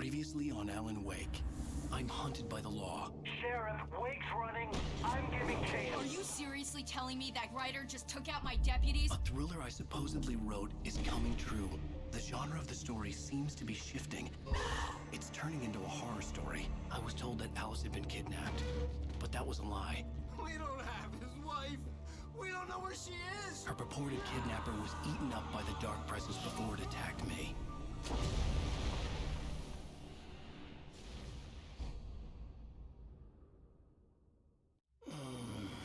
Previously on Alan Wake. I'm hunted by the law. Sheriff, Wake's running. I'm giving chase. Are you seriously telling me that writer just took out my deputies? A thriller I supposedly wrote is coming true. The genre of the story seems to be shifting. It's turning into a horror story. I was told that Alice had been kidnapped, but that was a lie. We don't have his wife. We don't know where she is. Her purported kidnapper was eaten up by the dark presence before it attacked me.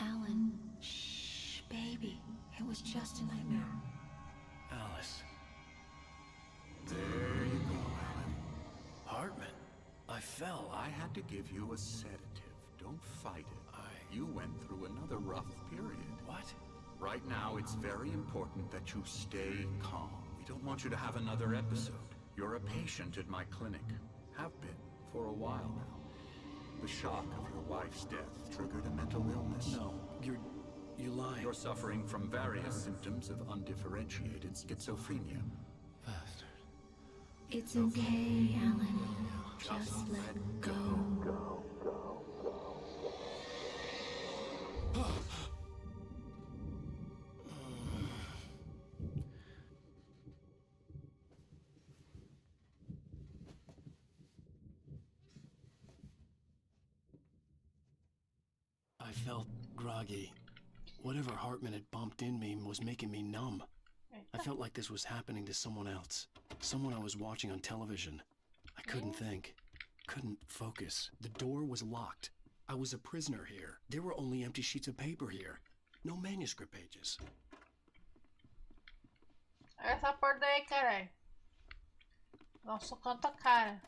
Alan, shh, baby. It was just a nightmare. Alice. There you go, Alan. Hartman. I fell. I had to give you a sedative. Don't fight it. You went through another rough period. What? Right now, it's very important that you stay calm. We don't want you to have another episode. You're a patient at my clinic. Have been for a while now. The shock of your wife's death triggered a mental illness. No, you're lying. You're suffering from various symptoms of undifferentiated schizophrenia. Bastard. It's okay, Alan. Just let go. I felt groggy. Whatever Hartman had bumped in me was making me numb. I felt like this was happening to someone else. Someone I was watching on television. I couldn't think. Couldn't focus. The door was locked. I was a prisoner here. There were only empty sheets of paper here. No manuscript pages. Essa porta aí, caralho. Nossa, quanta cara.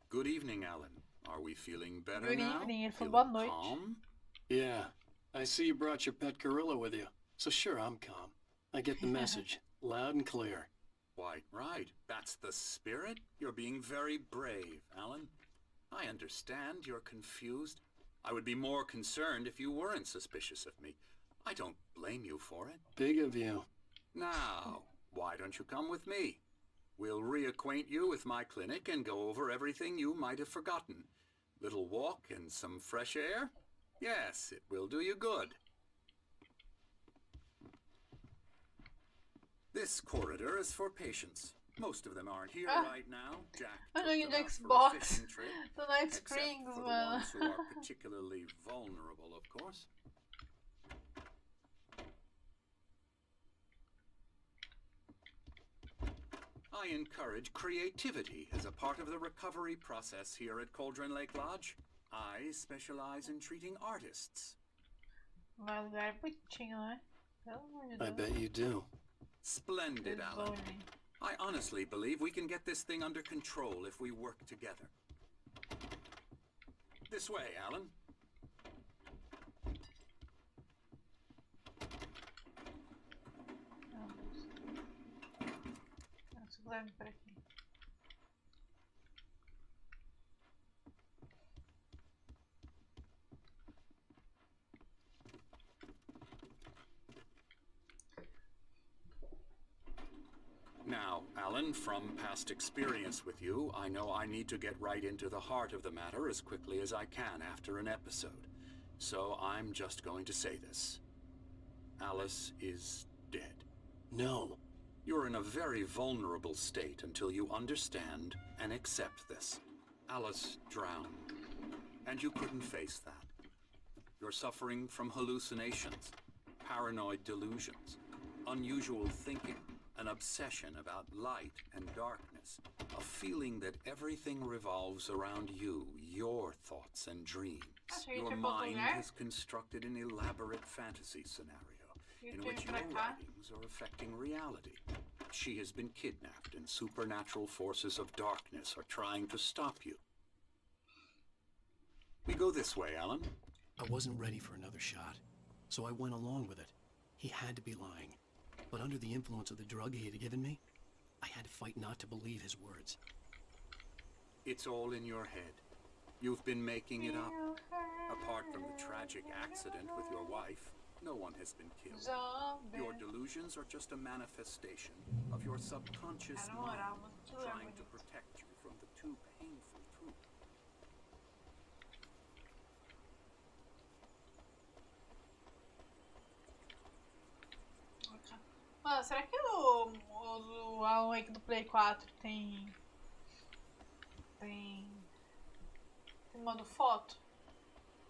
Good evening, Alan. Are we feeling better Good now? evening. Ele falou Feeling boa noite. calm? Yeah, I see you brought your pet gorilla with you. So sure, I'm calm. I get the message, loud and clear. Quite right. That's the spirit. You're being very brave, Alan. I understand you're confused. I would be more concerned if you weren't suspicious of me. I don't blame you for it. Big of you. Now, why don't you come with me? We'll reacquaint you with my clinic and go over everything you might have forgotten. Little walk and some fresh air? Yes, it will do you good. This corridor is for patients. Most of them aren't here right now. Jack took Olha them no out for a Xbox. fishing trip, The Night except Springs, for the mano. ones who are particularly vulnerable, of course. I encourage creativity as a part of the recovery process here at Cauldron Lake Lodge. I specialize in treating artists. Mas lugar é bonitinho, né? Pelo amor de I Deus. bet you do. Splendid, Alan. Zoning. I honestly believe we can get this thing under control if we work together. This way, Alan. Nossa, leve por aqui. Now, Alan, from past experience with you, I know I need to get right into the heart of the matter as quickly as I can after an episode. So I'm just going to say this. Alice is dead. No. You're in a very vulnerable state until you understand and accept this. Alice drowned, and you couldn't face that. You're suffering from hallucinations, paranoid delusions, unusual thinking, an obsession about light and darkness, a feeling that everything revolves around you, your thoughts and dreams. Your mind has constructed an elaborate fantasy scenario in which your writings are affecting reality. She has been kidnapped and supernatural forces of darkness are trying to stop you. We go this way, Alan. I wasn't ready for another shot, so I went along with it. He had to be lying. But under the influence of the drug he had given me, I had to fight not to believe his words. It's all in your head. You've been making it up. Apart from the tragic accident with your wife, no one has been killed. Your delusions are just a manifestation of your subconscious mind trying to protect you from Mano, será que o Alan Wake do Play 4 tem modo foto?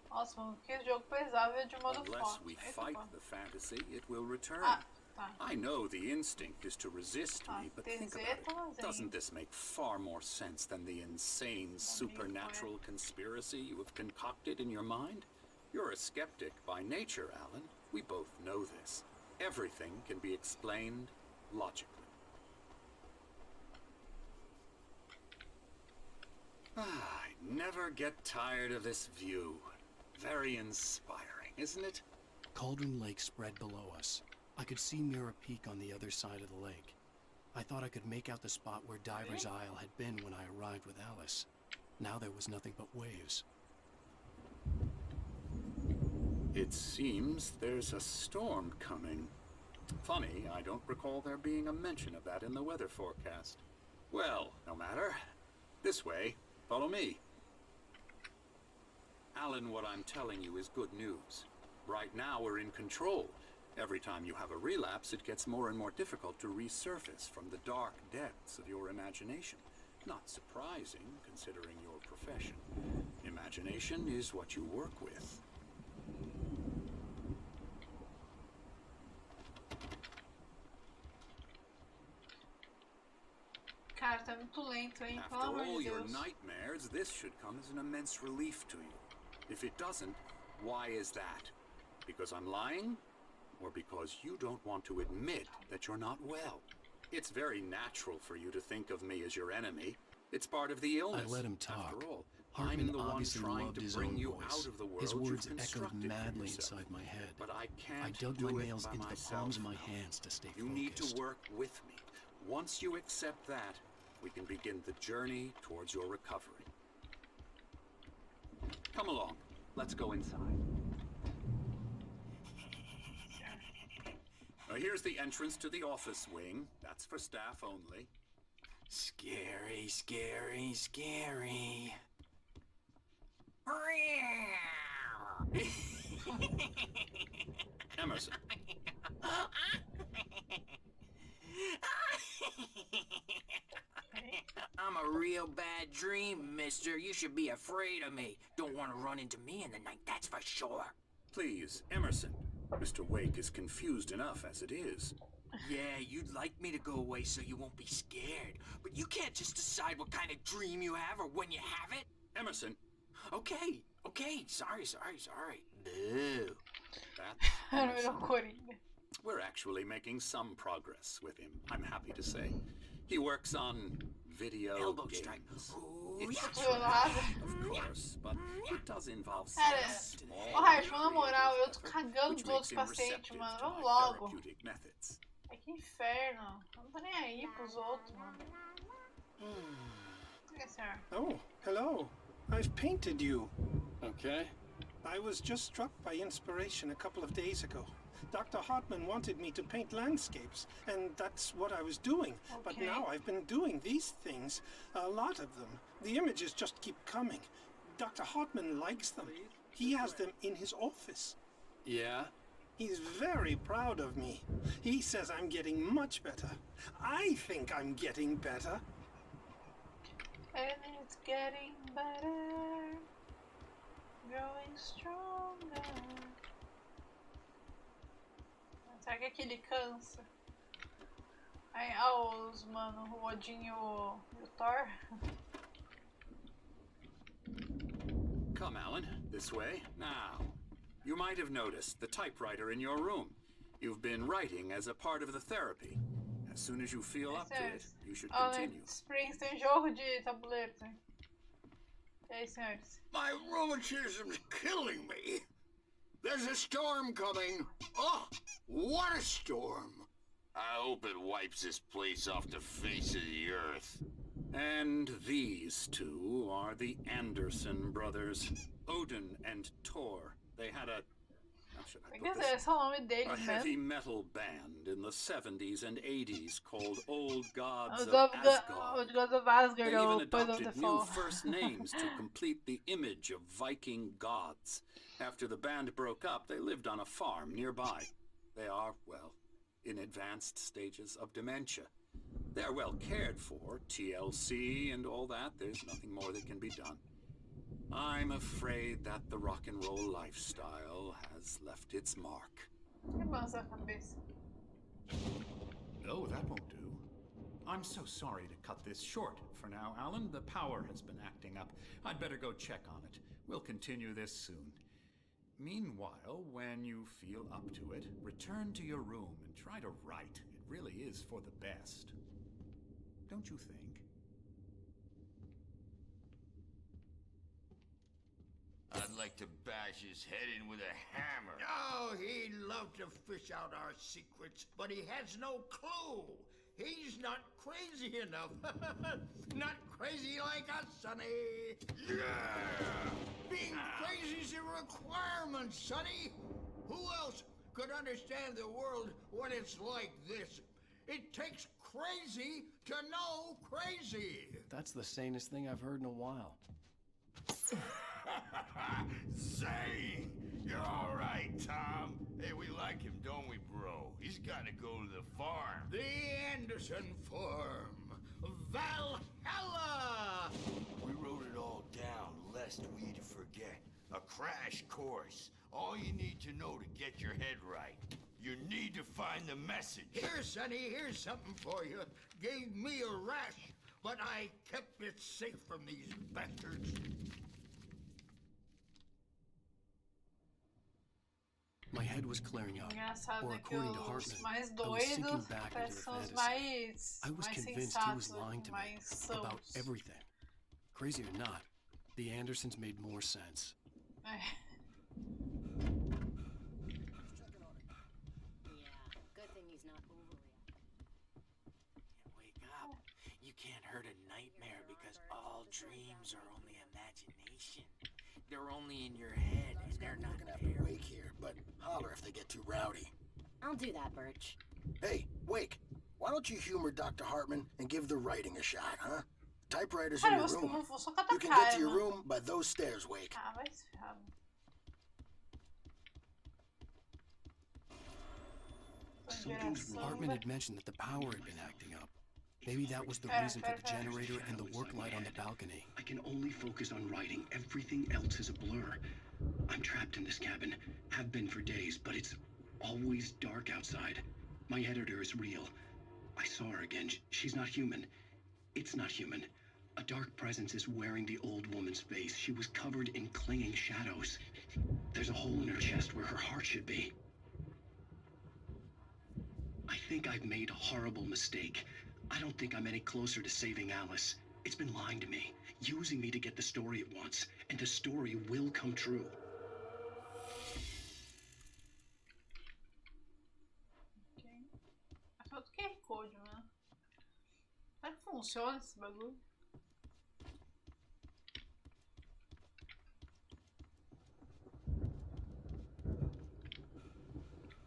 Nossa, mano, que jogo pesado é de modo Unless foto. we Eita, fight porra. the fantasy, it will return. Ah, tá. I know the instinct is to resist me, but think about it. TZ, Doesn't this make far more sense than the insane supernatural conspiracy you have concocted in your mind? You're a skeptic by nature, Alan. We both know this. Everything can be explained logically. I never get tired of this view. Very inspiring, isn't it? Cauldron Lake spread below us. I could see Mirror Peak on the other side of the lake. I thought I could make out the spot where Diver's Isle had been when I arrived with Alice. Now there was nothing but waves. It seems there's a storm coming. Funny, I don't recall there being a mention of that in the weather forecast. Well, no matter. This way. Follow me. Alan, what I'm telling you is good news. Right now we're in control. Every time you have a relapse, it gets more and more difficult to resurface from the dark depths of your imagination. Not surprising, considering your profession. Imagination is what you work with. Cara, tá muito lento, hein? Pelo After amor all de your Deus. nightmares, this should come as an immense relief to you. If it doesn't, why is that? Because I'm lying? Or because you don't want to admit that you're not well? It's very natural for you to think of me as your enemy. It's part of the illness. I let him talk. After all, Hartman I'm the one obviously trying loved to his bring own you voice. out of the world His words you've echoed constructed for madly yourself. inside my head. But I can't I dug do my it nails by into the myself palms of my now. hands to stay You focused. need to work with me. Once you accept that, we can begin the journey towards your recovery. Come along. Let's go inside. Now here's the entrance to the office wing. That's for staff only. Scary, scary, scary. Emerson. I'm a real bad dream, mister. You should be afraid of me. Don't want to run into me in the night, that's for sure. Please, Emerson. Mr. Wake is confused enough as it is. Yeah, you'd like me to go away so you won't be scared. But you can't just decide what kind of dream you have or when you have it. Emerson. Okay. Sorry. Boo. That's Era o Emerson. melhor Coringa. We're actually making some progress with him, I'm happy to say. He works on video Elbow games. strike. Ooh, It's yeah. tricky, of course, but it does involve some Cara, small ô Hartman, na moral, eu tô creative effort, cagando which dos outros makes him pacientes, receptive mano. to Vamos my logo. therapeutic methods. É que inferno. Eu não tô nem aí pros outros, mano. É, senhor. Oh, hello. I've painted you. Okay. I was just struck by inspiration a couple of days ago. Dr. Hartman wanted me to paint landscapes, and that's what I was doing. But Okay. now I've been doing these things, a lot of them. The images just keep coming. Dr. Hartman likes them. He has them in his office. Yeah? He's very proud of me. He says I'm getting much better. I think I'm getting better. And it's getting better. Growing stronger. Será que aquele cansa? Aí, os mano, o Odin e o Thor. Come, Alan, this way. Now, you might have noticed the typewriter in your room. You've been writing as a part of the therapy. As soon as you feel up to it, you should Ó, né? continue. Springs tem jogo de tabuleiro, tem. E aí, senhores? My rheumatism's killing me. There's a storm coming. Oh, what a storm. I hope it wipes this place off the face of the earth. And these two are the Anderson brothers, Odin and Thor. They had a... How should I Quer put dizer, this? esse é o nome A deles, né? heavy metal band in the 70s and 80s called Old Gods O of God Asgard. of They Asgard, even o Poison of the adopted new Fall. first names to complete the image of Viking gods. After the band broke up, they lived on a farm nearby. They are, well, in advanced stages of dementia. They're well cared for, TLC and all that. There's nothing more that can be done. I'm afraid that the rock and roll lifestyle has left its mark. Que balança a cabeça. No, that won't do. I'm so sorry to cut this short for now, Alan. The power has been acting up. I'd better go check on it. We'll continue this soon. Meanwhile, when you feel up to it, return to your room and try to write. It really is for the best. Don't you think? I'd like to bash his head in with a hammer. Oh, he'd love to fish out our secrets, but he has no clue. He's not crazy enough. Not crazy like us, Sonny. Yeah! Being crazy's a requirement, Sonny. Who else could understand the world when it's like this? It takes crazy to know crazy. That's the sanest thing I've heard in a while. Say, you're all right, Tom. Hey, we like him, don't we, bro? He's got to go to the farm. The Anderson farm. Valhalla! We wrote it all down, lest we'd forget. A crash course. All you need to know to get your head right. You need to find the message. Here, Sonny, here's something for you. Gave me a rash, but I kept it safe from these bastards. My head was clearing up, Engraçado or é que according to os Hartman, mais I was sinking doidos back into parece the que são os fantasy. I was mais convinced he was sensatos, lying to me mais about sãos. everything. Crazy or not, the Andersons made more sense. É. Yeah, good thing he's not overreacting. Wake up. You can't hurt a nightmare because all dreams are only imagination. They're only in your head, and they're not there. Wake here, but holler if they get too rowdy. I'll do that, Birch. Hey, Wake, why don't you humor Dr. Hartman and give the writing a shot, huh? Typewriter's in Cara, your você room. não for só com a tua You can get to your cara. room by those stairs, Wake. Ah, vai se ferrar. Hartman had mentioned that the power had been acting up. Maybe that was the reason for the generator and the work light on the balcony. I can only focus on writing. Everything else is a blur. I'm trapped in this cabin. Have been for days, but it's always dark outside. My editor is real. I saw her again. She's not human. It's not human. A dark presence is wearing the old woman's face. She was covered in clinging shadows. There's a hole in her chest where her heart should be. I think I've made a horrible mistake. I don't think I'm any closer to saving Alice. It's been lying to me, using me to get the story it wants, and the story will come true. Ok. Falta o QR Code, né? Será que funciona esse bagulho?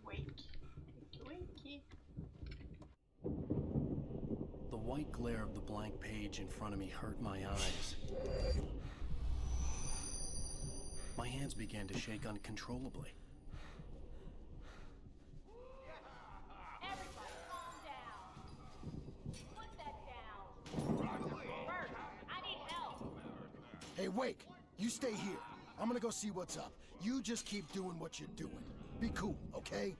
Wake. The white glare of the blank page in front of me hurt my eyes. My hands began to shake uncontrollably. Everybody, calm down. Put that down. Bert, I need help. Hey, Wake, you stay here. I'm gonna go see what's up. You just keep doing what you're doing. Be cool, okay?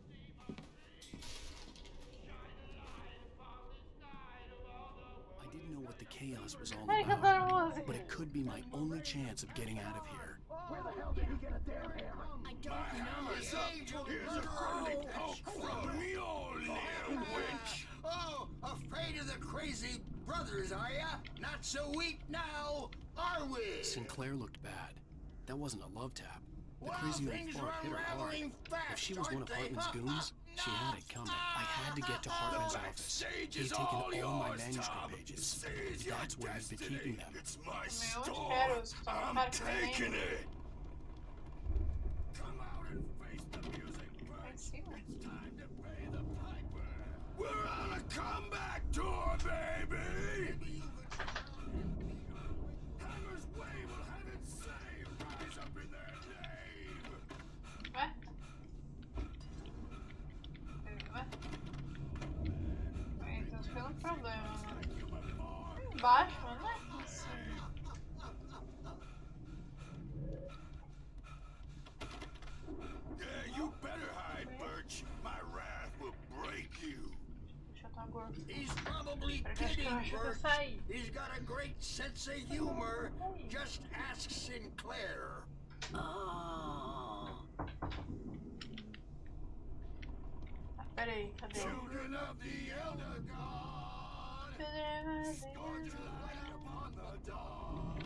I didn't know what the chaos was all Ai, que about, adoro música. but it could be my only chance of getting out of here. Where the hell did he get a damn hammer? I don't know. Here's a frowning poke from me, old little witch. Oh, afraid of the crazy brothers, are ya? Not so weak now, are we? Sinclair looked bad. That wasn't a love tap. The Well, crazy old things fart are hit her hard. unraveling fast, If she was one of aren't they? Hartman's goons, she had it coming. I had to get to Hartman's office. He had taken all my manuscript pages. That's where he'd been keeping them. It's my Meu, store. espero, só I'm para que nem taking it. Come out and face the music, lá em Bert. cima. It's time to pay the piper. We're on a comeback tour, baby. Hammer's way will have it say, rise up in their name. Ué? Ué? Yeah, you better hide, Birch. My wrath will break you. He's probably kidding, Birch. He's got a great sense of humor. Just ask Sinclair. Peraí, cadê? Children of the Elder God. Scorch the light upon the dawn.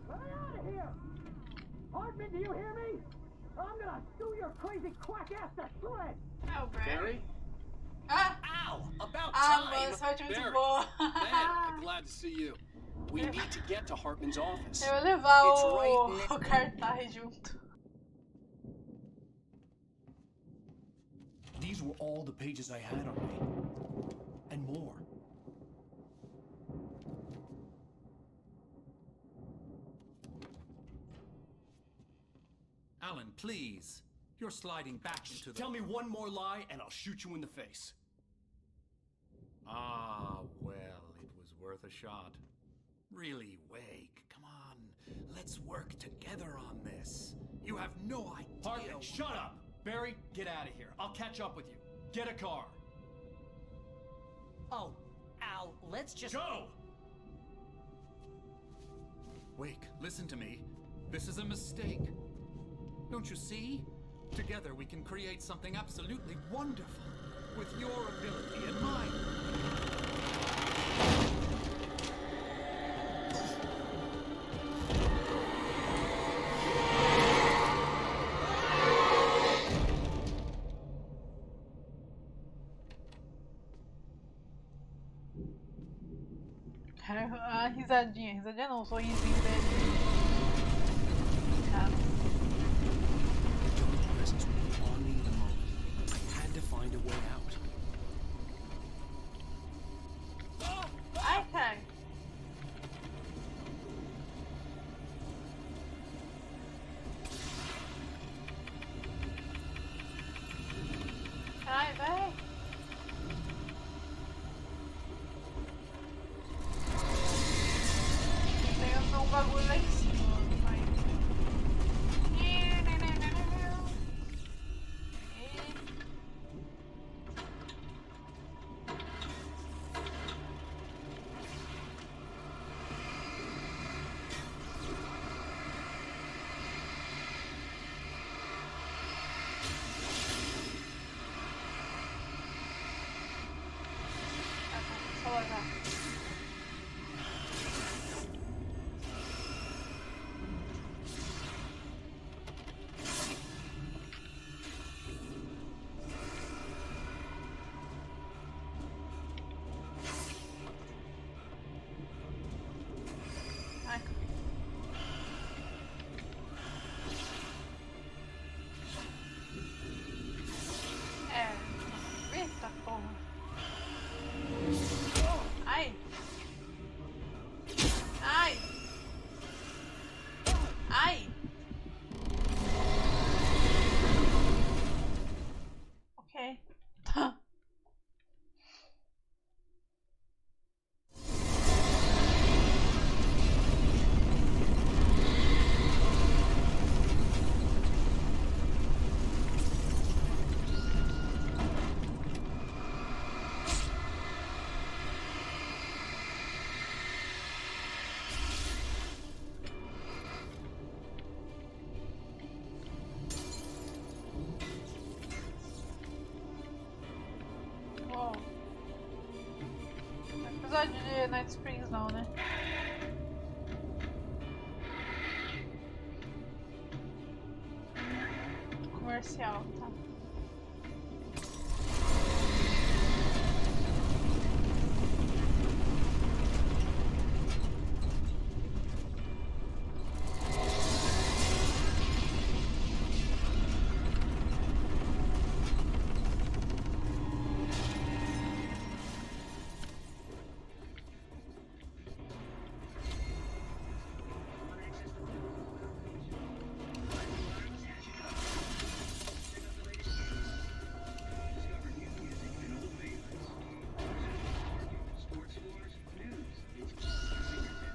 Let me out of here! Hartman, do you hear me? I'm gonna sue your crazy quack ass to shreds! Oh, Barry? Ah! Ow! About Ah, time! mano, sorte muito Barry. boa. Man, I'm glad to see you. We need to get to Hartman's office. Eu vou levar It's o cartaz junto. These were all the pages I had on me. And more. Alan, please. You're sliding back into the... Tell me one more lie and I'll shoot you in the face. Ah, well, it was worth a shot. Really, Wake, come on. Let's work together on this. You have no idea... Hartman, shut up! Barry, get out of here. I'll catch up with you. Get a car. Oh, Al, let's just... Go! Wake, listen to me. This is a mistake. Don't you see? Together we can create something absolutely wonderful. With your ability and mine. A risadinha não, o sorrisinho dele. Cara. Presence was on me in a moment. I had to find a way out. Ai, cara. Ai, vai. Tem um bagulho lá em cima. Vai. Só levar. Ai. Eita porra. Ai. Ai. Ai. Ok. Tá. Uou. Não é episódio de Night Springs não, né? Comercial, tá.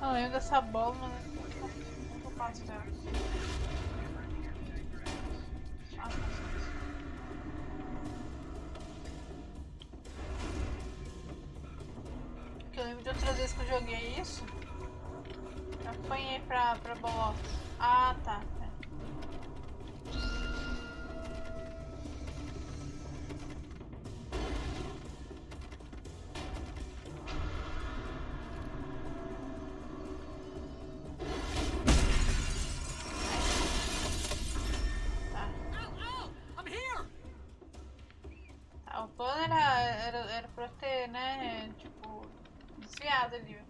Não lembro dessa bola, mas eu passo dela. Porque eu lembro de outras vezes que eu joguei isso. Eu apanhei pra bola. Ah, tá. O plano era pra ter, né, tipo, desviado ali.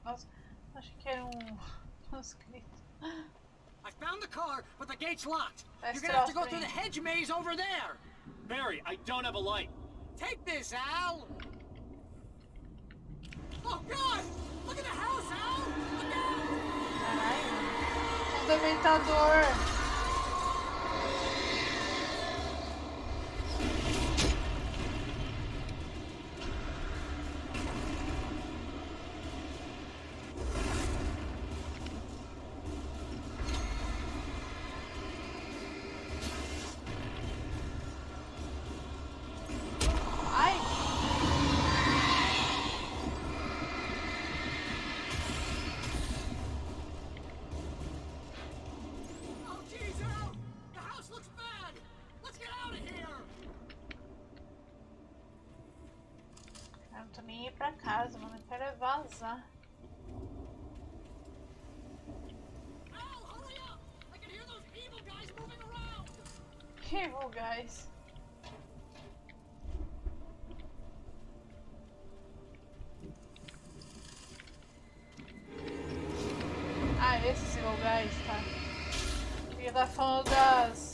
Nossa, acho que era um escrito. I found the car, but the gate's locked. You're gonna have to go through the hedge maze over there. Barry, I don't have a light. Take this, Al. Oh, God! Look at the house, Al! Look out! Caralho, fundamentador. Eu não tô nem ir pra casa, mano. Eu quero é vazar. Que evil guys? Ah, esses evil guys, tá. Ele tá falando das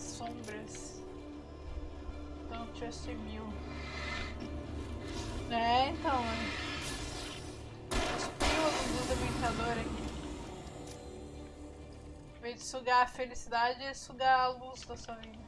sombras. Don't trust you. É, então, Cuspiu o fundamentador aqui. Em vez de sugar a felicidade, é sugar a luz da sua vida.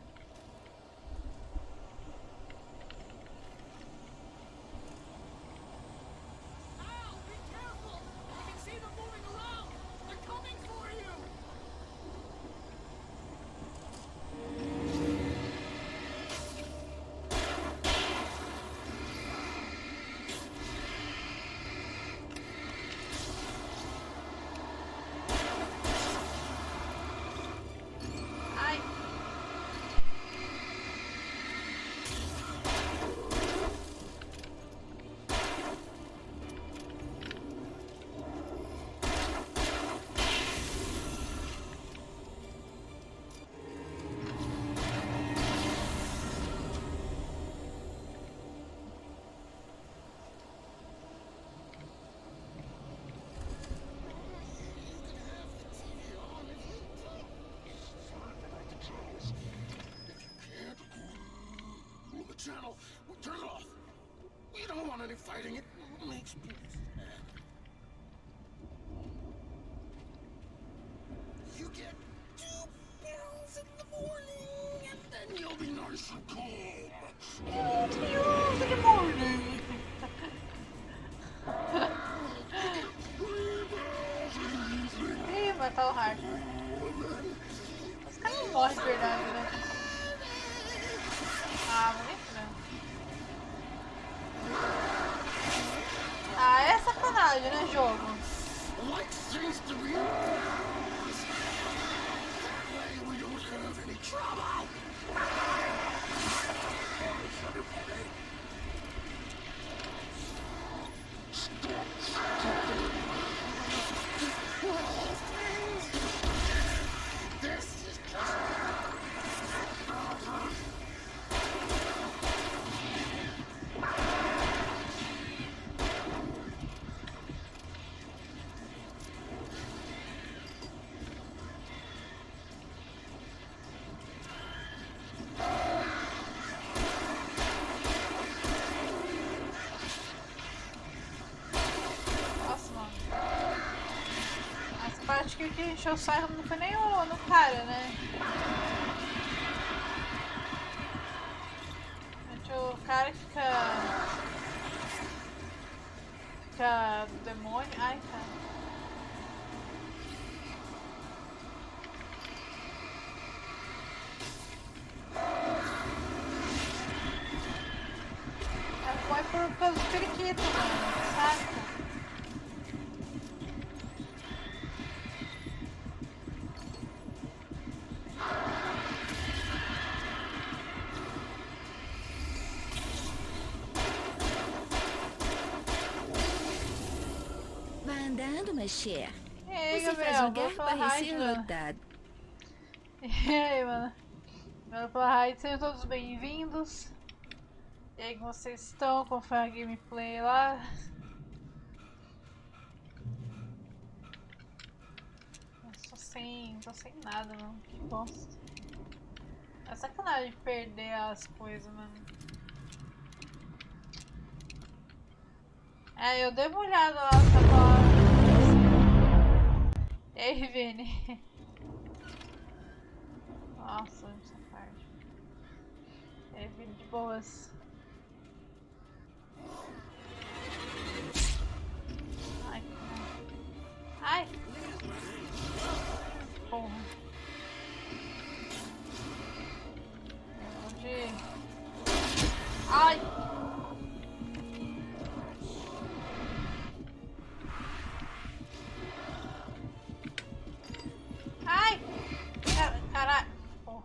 Channel, we'll turn it off. We don't want any fighting. It makes me sad. You get 2 pills in the morning, and then you'll be nice and calm. 2 pills in the morning. Ih, matar o Hard. Os caras não morrem de verdade, né? Ah, bonito, né? Ah, é sacanagem, né, jogo? Like seems to be yours. That way we don't have any trouble. This is Acho que o que encheu o saco não foi nem no cara, né? O cara que fica música do demônio. Ai, cara. Vai pelos periquitos, mano, saca? Vai andando, Machê. E aí, Você faz Gabriel, um lugar pela parecer rádio, mano. lotado. E aí, mano? Valeu pela rádio, sejam todos bem-vindos. E aí, como vocês estão? Como foi a gameplay lá? Tô sem nada, mano. Que bosta. É sacanagem perder as coisas, mano. É, eu dei uma olhada lá, tava lá. E aí, Vini? Nossa, essa parte. E aí, Vini, de boas. Ai, ai! Porra. Onde? Ai! Ai! Caralho! Porra.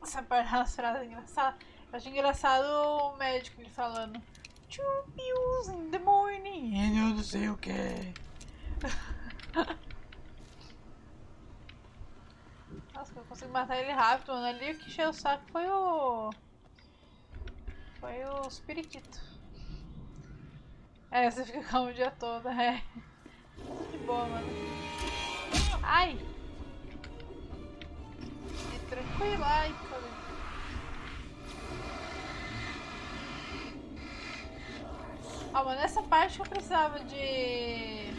Essa parte das frases é engraçada. Eu acho engraçado o médico ele falando 2 pills in the morning. E eu não sei o que. Nossa, eu consigo matar ele rápido, mano. Ali o que encheu o saco foi o... Foi os periquitos. É, você fica calmo o dia todo, é. De boa, mano. Ai! E tranquilo, ai, cadê? Ó, mano, nessa parte que eu precisava de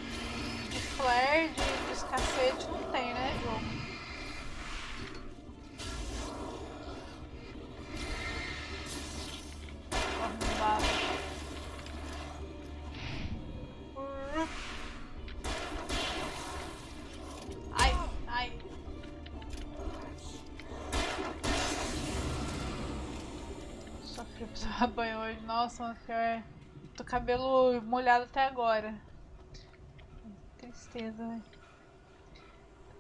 flare, de cacete, não tem, né, jogo? Ai, ai. Sofri pra tomar banho hoje. Nossa, mano, pior. Tô cabelo molhado até agora. Tristeza, né?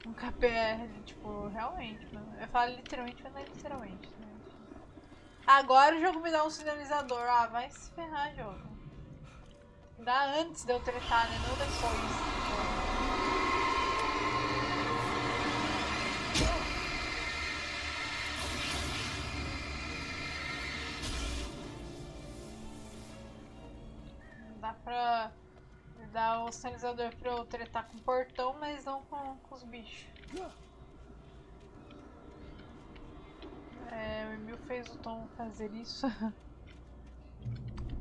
Um cabelo, tipo, realmente, mano. Eu falo literalmente, mas não é literalmente, né? Agora o jogo me dá um sinalizador. Ah, vai se ferrar, jogo. Dá antes de eu tretar, né? Não depois. Dá pra dar o sinalizador pra eu tretar com o portão, mas não com os bichos. É, o Emil fez o Tom fazer isso.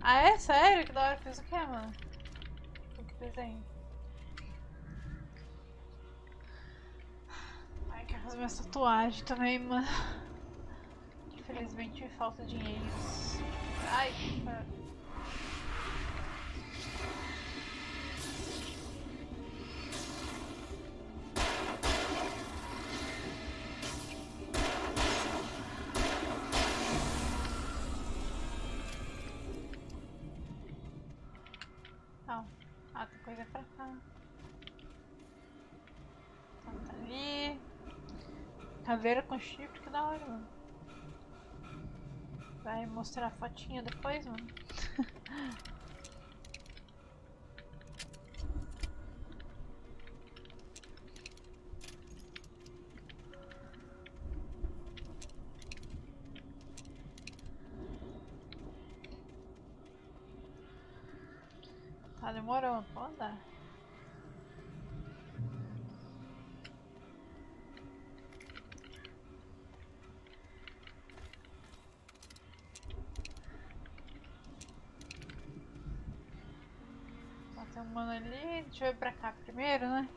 Ah, é? Sério? Que da hora, fez o que, mano? Que desenho? Ai, quero fazer minha tatuagem também, mano. Infelizmente falta dinheiro. Ai, cara. Não. Ah, tem coisa pra cá. Então tá ali. Caveira com chifre, que da hora, mano. Vai mostrar a fotinha depois, mano. Tá demorando, pode andar. Tem um mano ali, deixa eu ir pra cá primeiro, né?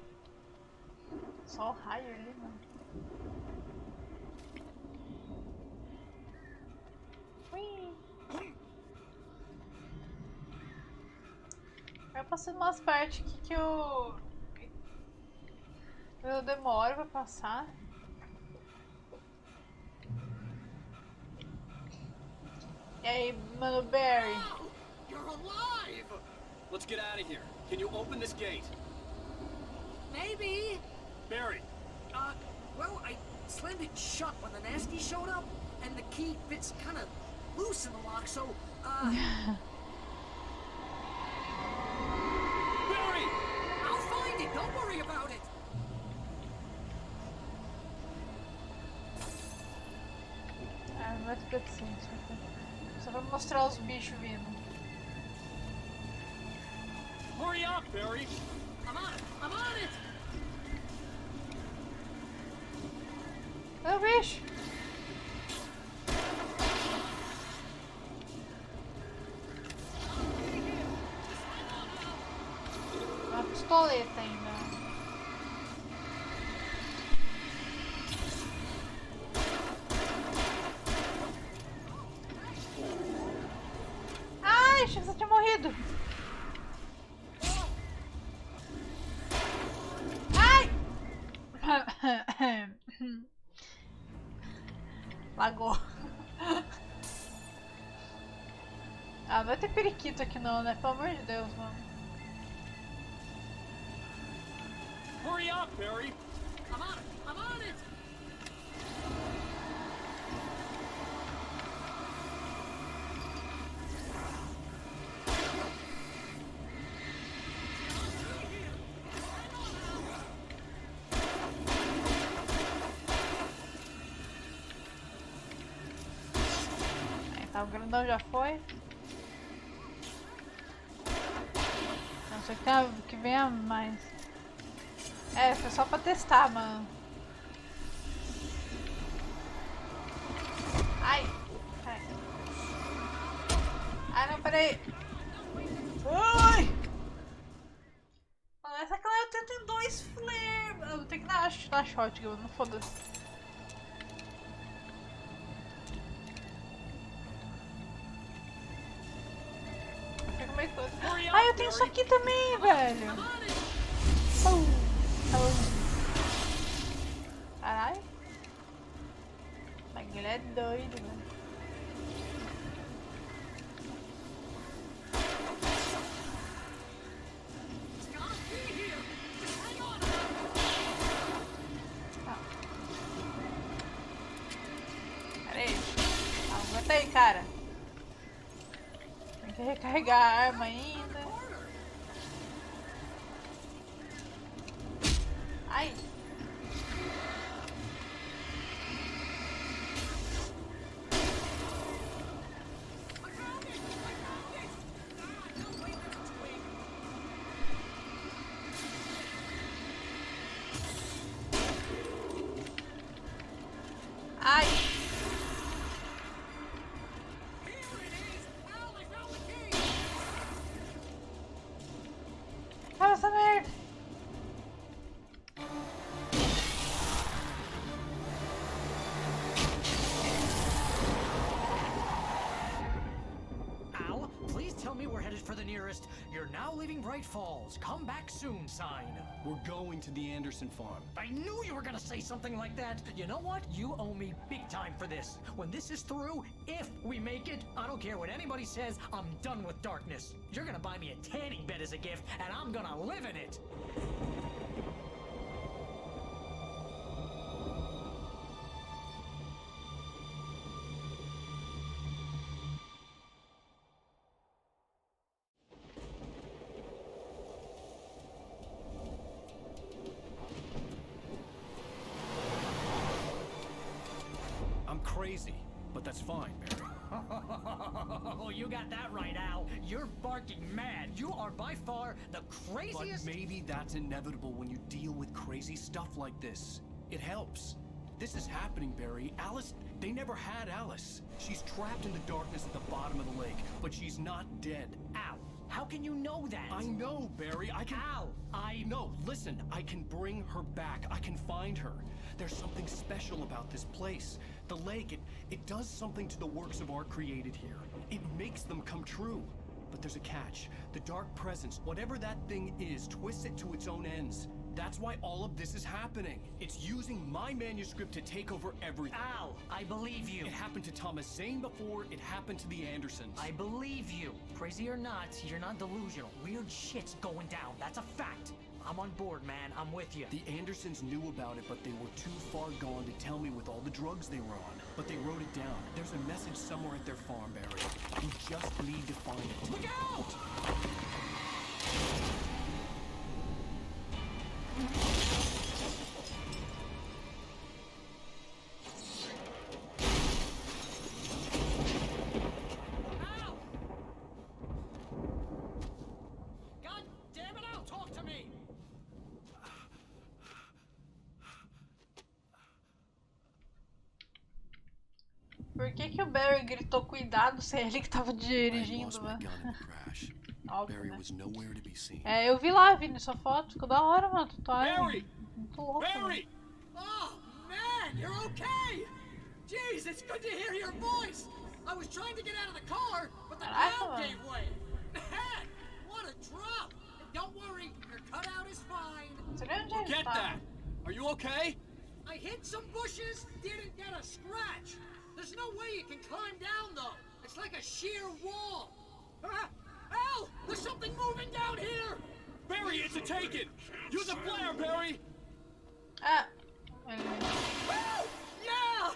Só o raio ali, mano. Ui. passando umas partes aqui que eu demoro pra passar. E aí, mano, Barry? You're alive! Let's get out of here. Can you open this gate? Maybe. Barry! Well, I slammed it shut when the nasty showed up, and the key fits kind of loose in the lock, so, Barry! I'll find it, don't worry about it! Ah, não vai ter cutscene, só pra mostrar os bichos vindo. Hurry up, Barry! I'm on it! I'm on it! É o bicho! Uma pistoleta ainda. Ai, achei que você tinha morrido. Ai! Lagou. Ah, não vai ter periquito aqui não, né? Pelo amor de Deus, mano. Hurry up, Barry! I'm on it! I'm on it! Tá, o grandão já foi. Não sei que venha mais. É, foi só pra testar, mano. Ai! Ai! Ai, não, peraí! Ui! Mano, essa aquela eu tenho 2 flare. Eu vou ter que dar shotgun, não foda-se. Ai, eu tenho isso aqui também, velho. Caralho. Ele é doido, velho. Pera aí. Aguenta aí, cara. Tem que recarregar a arma ainda. Ai. Ai. Olha essa merda. Al, please tell me we're headed for the nearest "You're now leaving Bright Falls. Come back soon" sign. We're going to the Anderson farm. I knew you were gonna say something like that. You know what? You owe me big time for this. When this is through, if we make it, I don't care what anybody says, I'm done with darkness. You're gonna buy me a tanning bed as a gift, and I'm gonna live in it. I'm crazy, but that's fine, Barry. Oh, you got that right, Al. You're barking mad. You are by far the craziest. But maybe that's inevitable when you deal with crazy stuff like this. It helps. This is happening, Barry. Alice, they never had Alice. She's trapped in the darkness at the bottom of the lake, but she's not dead. Al, how can you know that? I know, Barry. I can... Al, No, listen. I can bring her back. I can find her. There's something special about this place. The lake, it does something to the works of art created here. It makes them come true. But there's a catch. The dark presence, whatever that thing is, twists it to its own ends. That's why all of this is happening. It's using my manuscript to take over everything. Al, I believe you. It happened to Thomas Zane before it happened to the Andersons. I believe you. Crazy or not, you're not delusional. Weird shit's going down. That's a fact. I'm on board, man. I'm with you. The Andersons knew about it, but they were too far gone to tell me with all the drugs they were on. But they wrote it down. There's a message somewhere at their farm, Barry. You just need to find it. Look out! God damn it, Al, talk to me! Por que o Barry gritou cuidado se é ele que tava dirigindo, mano? Óbvio, né? É, eu vi lá, Vini, sua foto. Ficou da hora, mano. Barry! Muito louco, Barry! Oh, man, you're okay! Jeez, it's good to hear your voice! I was trying to get out of the car, but the ground gave way! Man, what a drop! Don't worry, your cutout is fine. Forget that! Are you okay? I hit some bushes, didn't get a scratch. There's no way you can climb down, though. It's like a sheer wall. Al, there's something moving down here! Barry, it's a taken! Use a flare, Barry! Ah. Yeah!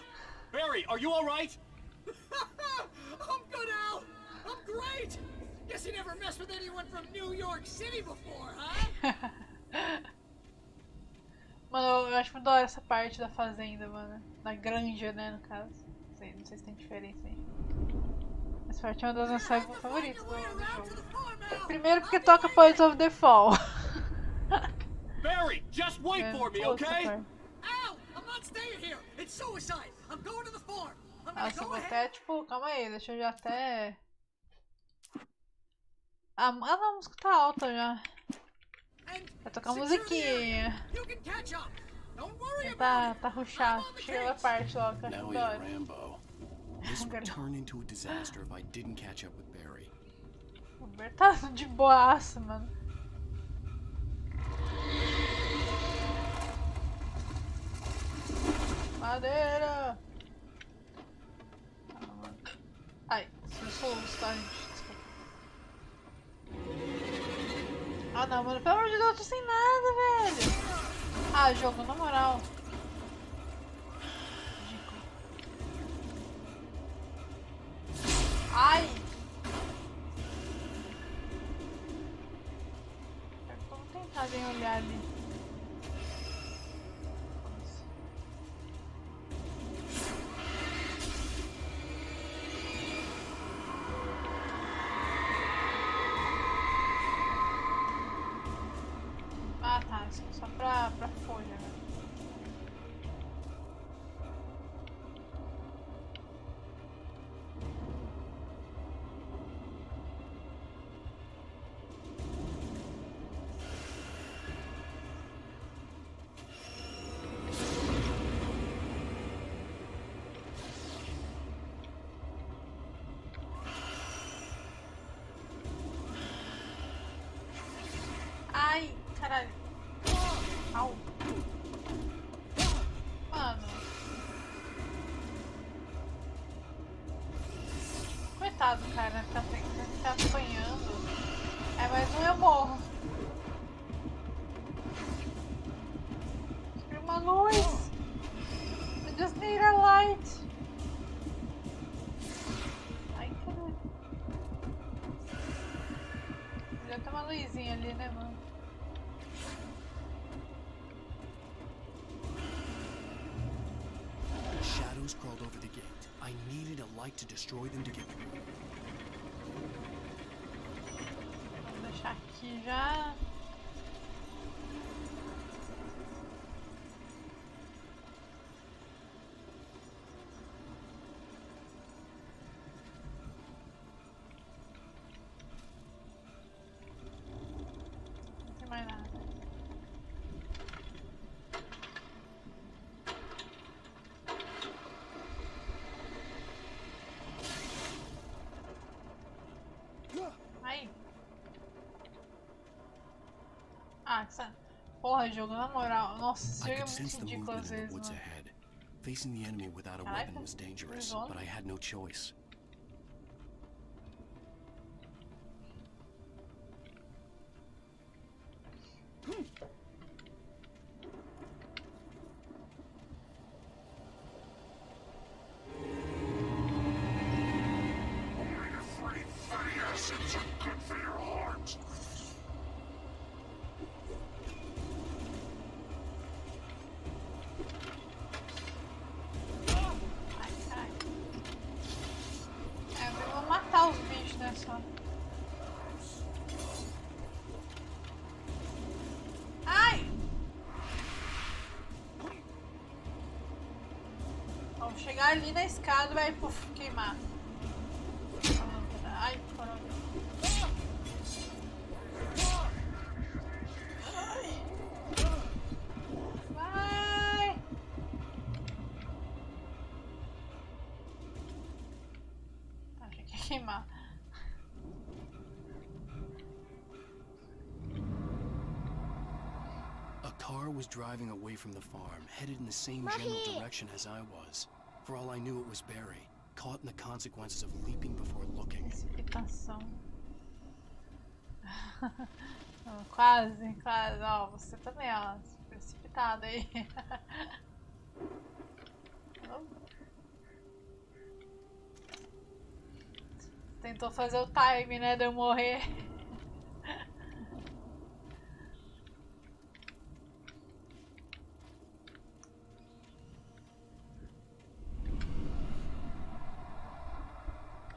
Barry, are you alright? I'm good, Al! I'm great! Guess you never messed with anyone from New York City before, huh? Mano, eu acho muito da hora essa parte da fazenda, mano. Da granja, né, no caso. Não sei se tem diferença aí. Essa parte é uma das minhas séries favoritas do jogo. Primeiro porque toca Poets of the Fall. Barry, just wait for me, okay? Al, I'm not staying here. It's suicide. I'm going to the farm. Nossa, eu vou até, tipo, calma aí, deixa eu já até... Ah, não, a música tá alta já. Vai tocar musiquinha. Tá rushado. Chega a parte logo, que eu acho da hora. This would turn into a disaster if I didn't catch up with Barry. O Barry tá de boaça, mano. Madeira! Ai, soluço, tá, gente? Desculpa. Ah, não, mano, pelo amor de Deus, eu tô sem nada, velho. Ah, jogo, na moral. Ai! Vamos tentar bem olhar ali. Ah, tá. Isso é só pra folha, né? Ai, caralho. Au. Mano. Coitado, cara, ficar apanhando. É, mais um eu morro. Quero uma luz. I just need a light. Ai, caralho. Podia ter uma luzinha ali, né, mano? Shadows crawled over the gate. I needed a light to destroy them to get through. Vou deixar aqui já. Não tem mais nada. Nossa. Porra, jogo, na moral. Nossa, esse I jogo é could muito sense the ridículo movement às in the vezes, woods mano. ahead. Facing the enemy without a Caraca, weapon was dangerous, zona. but I had no choice. É, eu vou matar os bichos, né, só. Ai! Vamos chegar ali na escada e vai queimar. Ai, caralho. Vai! Achei que ia queimar. A car was driving away from the farm, headed in the same general direction as I was. For all I knew, it was Barry, caught in the consequences of leaping before looking. Precipitação. Quase, quase. Ó, você também, ó. Precipitado aí. Tentou fazer o time, né, de eu morrer.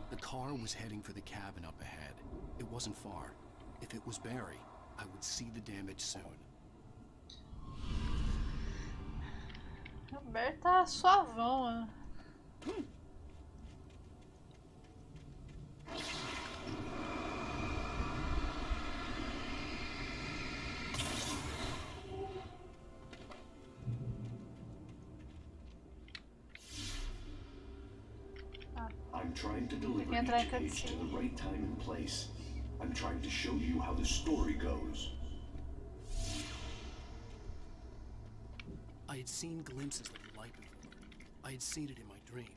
The car was heading for the cabin up ahead. It wasn't far. If it was Barry, I would see the damage soon. Roberto tá suavão, né? I'm trying to deliver each page to the right time and place. I'm trying to show you how the story goes. I had seen glimpses of the light before. I had seen it in my dream.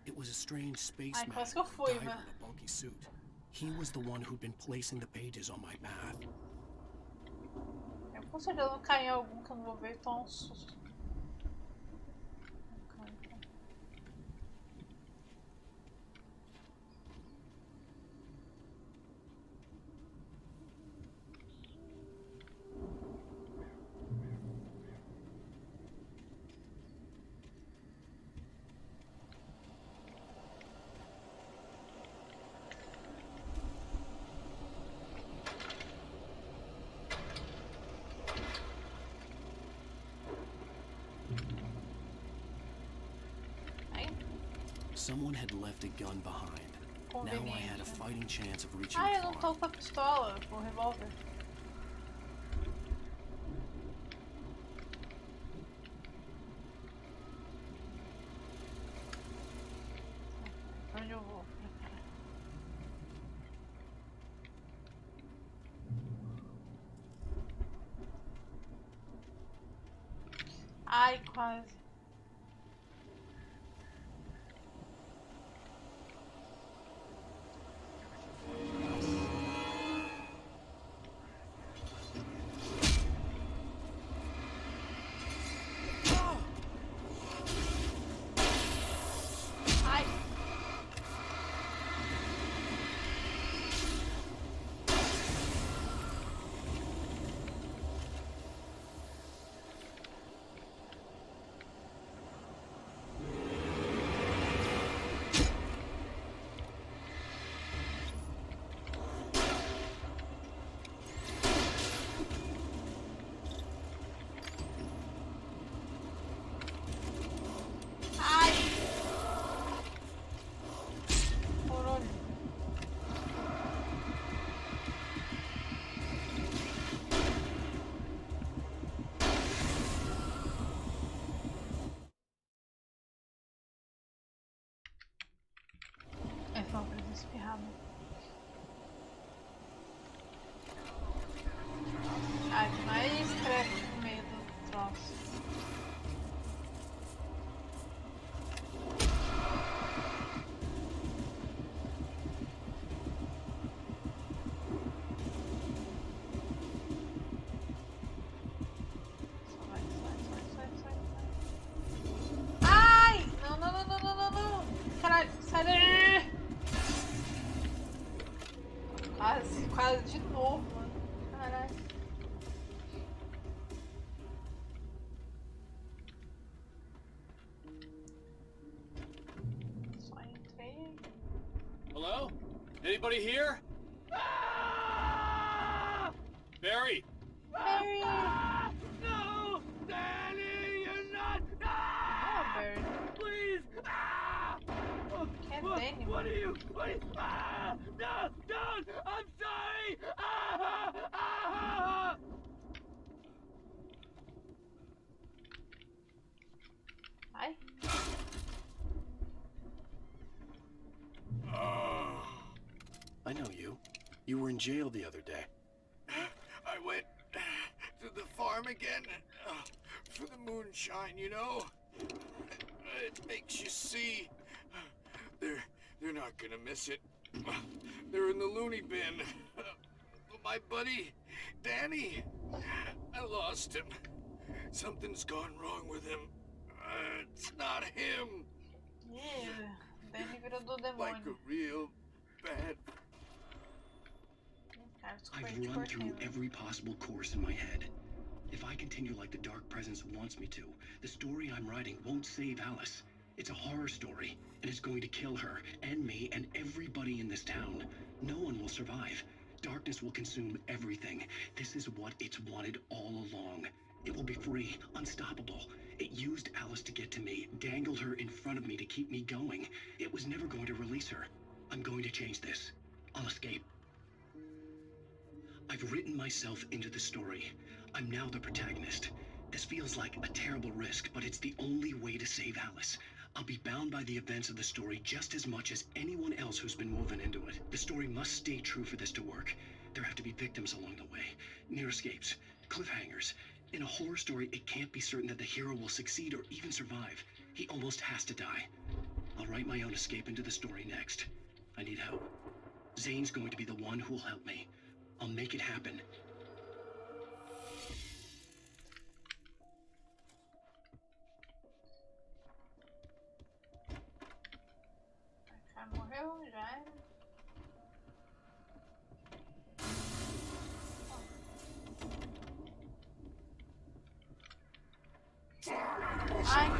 It was a strange spaceman, quase que eu fui, diver in né? a bulky suit. He was the one who'd been placing the pages on my path. Eu com certeza vou cair em algum que eu não vou ver e tomar um susto. Someone had left a gun behind. Now I had a fighting chance of reaching Ah, the eu não tô farm. com a pistola, com o revólver. Pra onde eu vou? Ai, quase. Ai. Ai. Por onde? É só pra espirrar, né? Ai, mas Quase de novo, mano. Caralho. Só entrei. Hello? Anybody here? Barry! Barry! No! Danny, you're not! Oh, Barry. Please! Can't Danny. What are you? No! Don't! I'm sorry! Ai. I know you. You were in jail the other day. I went to the farm again for the moonshine, you know? It makes you see. They're not gonna miss it. They're in the loony bin. My buddy, Danny, I lost him. Something's gone wrong with him. It's not him. Yeah, Danny virou do demônio. Like a real bad. I've run through every possible course in my head. If I continue like the Dark Presence wants me to, the story I'm writing won't save Alice. It's a horror story, and it's going to kill her, and me, and everybody in this town. No one will survive. Darkness will consume everything. This is what it's wanted all along. It will be free, unstoppable. It used Alice to get to me, dangled her in front of me to keep me going. It was never going to release her. I'm going to change this. I'll escape. I've written myself into the story. I'm now the protagonist. This feels like a terrible risk, but it's the only way to save Alice. I'll be bound by the events of the story just as much as anyone else who's been woven into it. The story must stay true for this to work. There have to be victims along the way, near escapes, cliffhangers. In a horror story, it can't be certain that the hero will succeed or even survive. He almost has to die. I'll write my own escape into the story next. I need help. Zane's going to be the one who will help me. I'll make it happen. Já morreu, já era. Ai.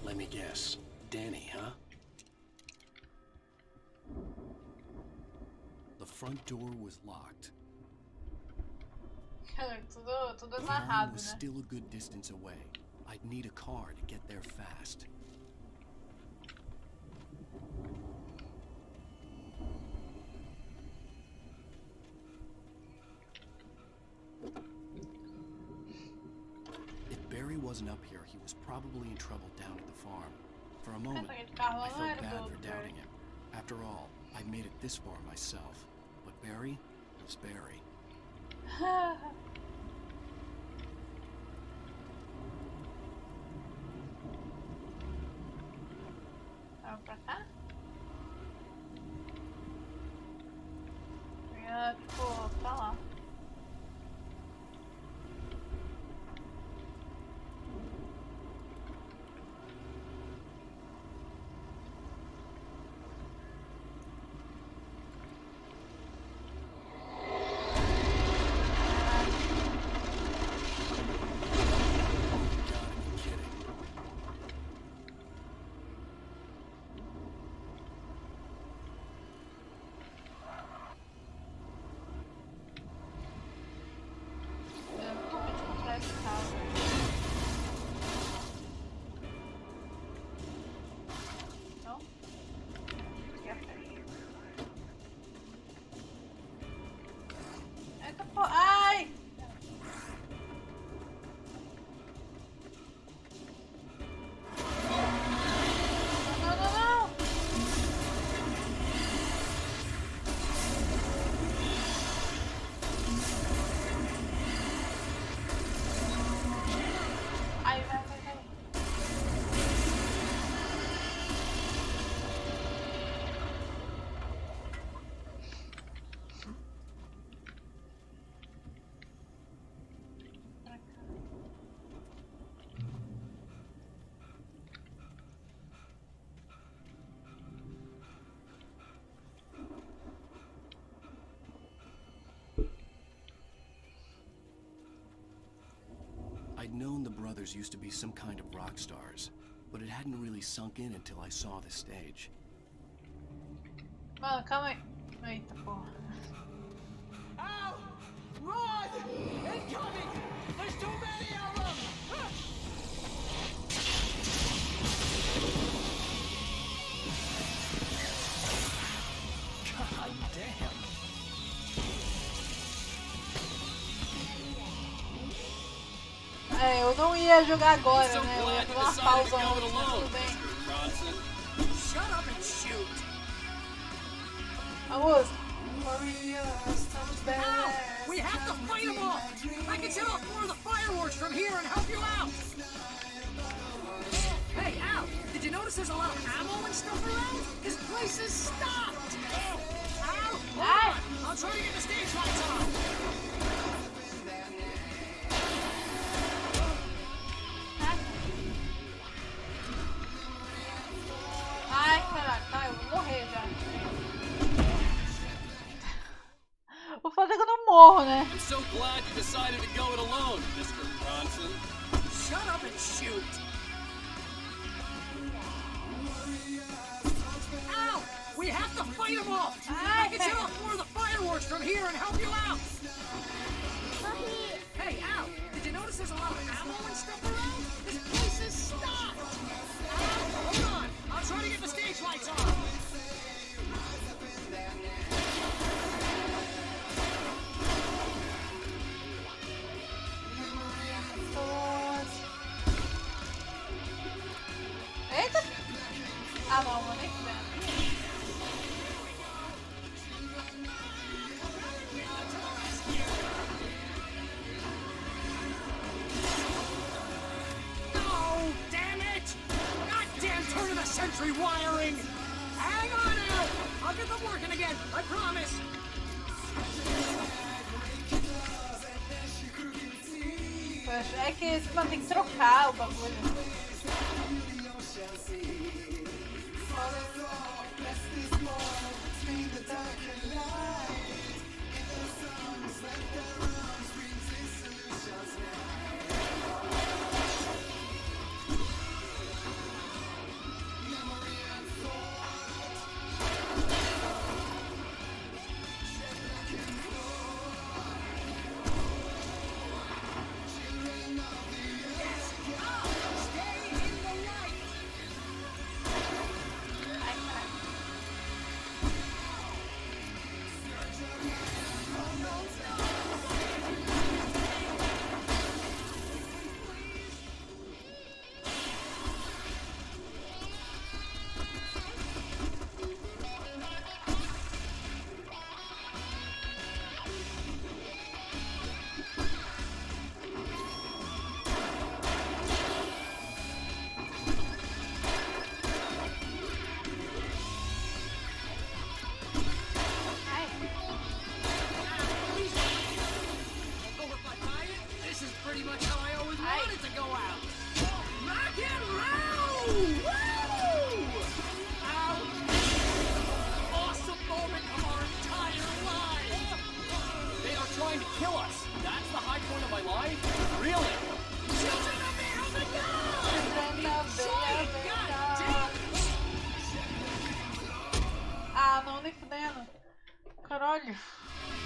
Let me guess. Danny, huh? The front door was locked. tudo The farm amarrado, was né? still a good distance away. I'd need a car to get there fast. If Barry wasn't up here, he was probably in trouble down at the farm. For a moment, I felt bad for doubting him. After all, I'd made it this far myself. But Barry was Barry. Vamos pra cá? Eu ia, tipo, pra lá. brothers used to be some kind of rock stars, but it hadn't really sunk in until I saw the stage. Mano, calma aí. Eita porra. Ow! Run! Incoming! There's too many of them! God damn. É, eu não ia jogar agora, né? Eu ia fazer uma pausa antes, mas tudo bem. Shut up and shoot! A música. We have to fight them all! I can set off more of the fireworks from here and help you out! Hey, Al, did you notice there's a lot of ammo and stuff around? This place is stopped! Al, hold on! I'll try to get the stage lights on! Ai, caralho, tá, eu vou morrer já. O foda é que eu não morro, né? I'm so glad you decided to go it alone, Mr. Bronson. Shut up and shoot! Al, we have to fight them all! I can set off more of the fireworks from here and help you out! Hey, Al, did you notice there's a lot of ammo and stuff around? This place is stopped! Al, hold on! I'll try to get the stage lights on! Eita! Ah não, vou nem ver. No! Damn it! Goddamn turn of the century wiring! Hang on, Al! I'll get them working again, I promise! É que mano, tem que trocar o bagulho. Pretty much how I always wanted to go out. Rock and roll! Woo! Ow! Awesome moment of our entire lives! They are trying to kill us. That's the high point of my life? Really? Children of the Heaven God! Ah, não, nem fudendo. Caralho.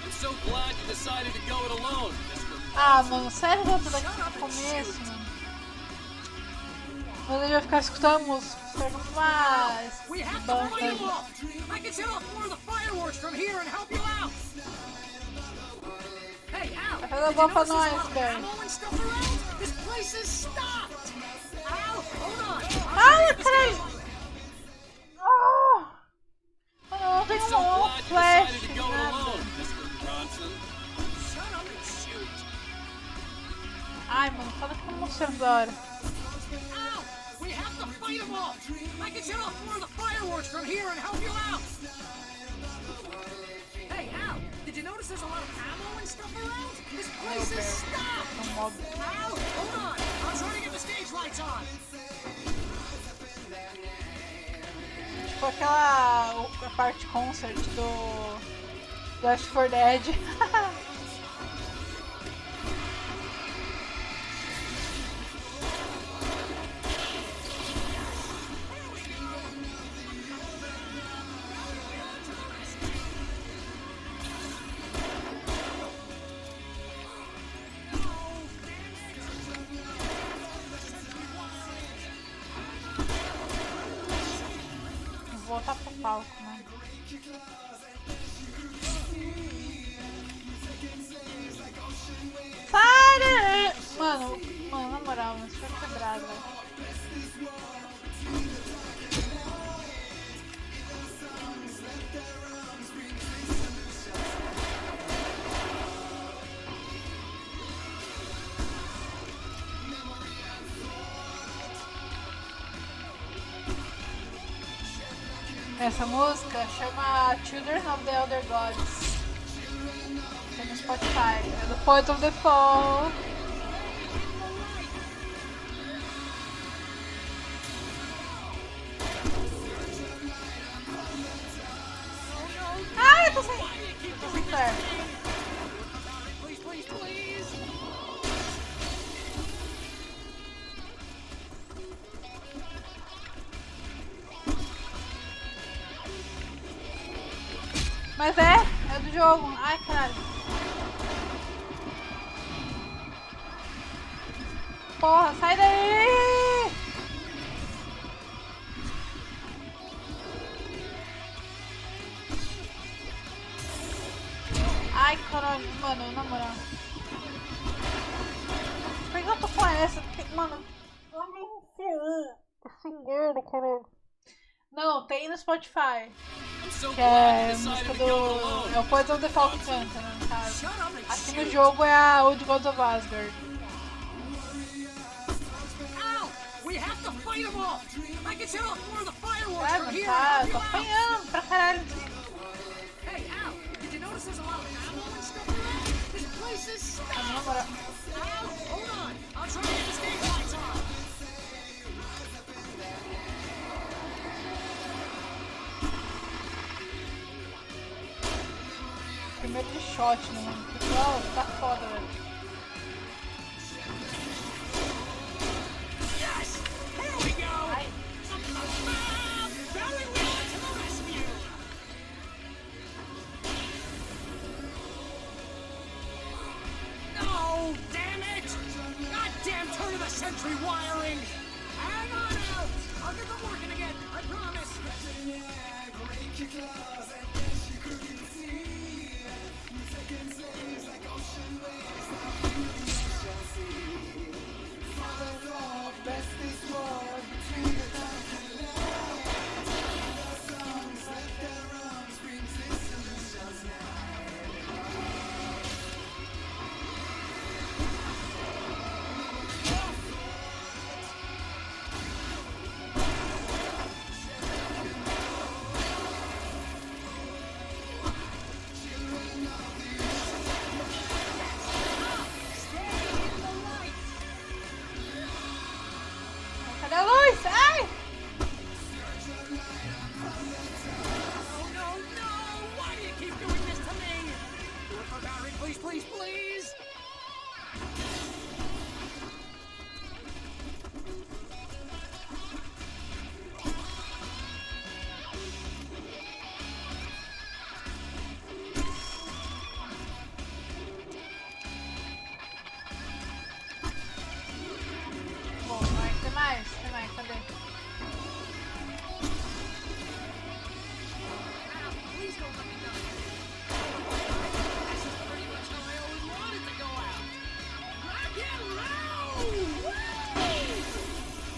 I'm so glad you decided to go it alone, Mr. Ah, mano, sério que eu tô daqui no começo, mano? Mas ele vai ficar escutando a música, pega mais. Banca aí. I can set off more of the fireworks from here and help you out. Hey, Al, Vai fazer bom pra nós, velho. This place is stopped. Al, hold on. Ah, caralho! Oh, eu não tenho um flash, nada. Shut up and shoot. Ai, mano, fala que eu não mostrei da hora. Al, we have to fight them all. I can set off more of the fireworks from here and help you out. Hey, Al, did you notice there's a lot of ammo and stuff around? This place is stopped. Al, hold on. I'll try to get the stage lights on. Tipo aquela a parte concert do Left 4 Dead. palco, né? Sai daí! Mano, na moral, mas foi quebrado, velho. Essa música chama Children of the Elder Gods. Tem no Spotify. É do Poet of the Fall. Ai, eu tô sem fé. Mas é do jogo. Ai, caralho. Porra, sai daí! Ai, caralho, mano, na moral. Por que eu tô com essa? Mano, esse gordo, caralho. Não, tem no Spotify. Que é a música do... É o Poison of the Fall que canta, né, no caso. Aqui no jogo é a Old Gods of Asgard. Tá apanhando pra caralho. Na moral. Primeiro de shot, né, mano? Pessoal, tá foda, velho. Ai. No, damn it! Goddamn turn of the century wiring! Hang on out! I'll get them working again, I promise! Cadê a luz? Ai! Please, please! Bom, vai ter mais? Tem mais, cadê? Please don't let me die. This is pretty much how I always wanted to go out. Rock and roll! Woo!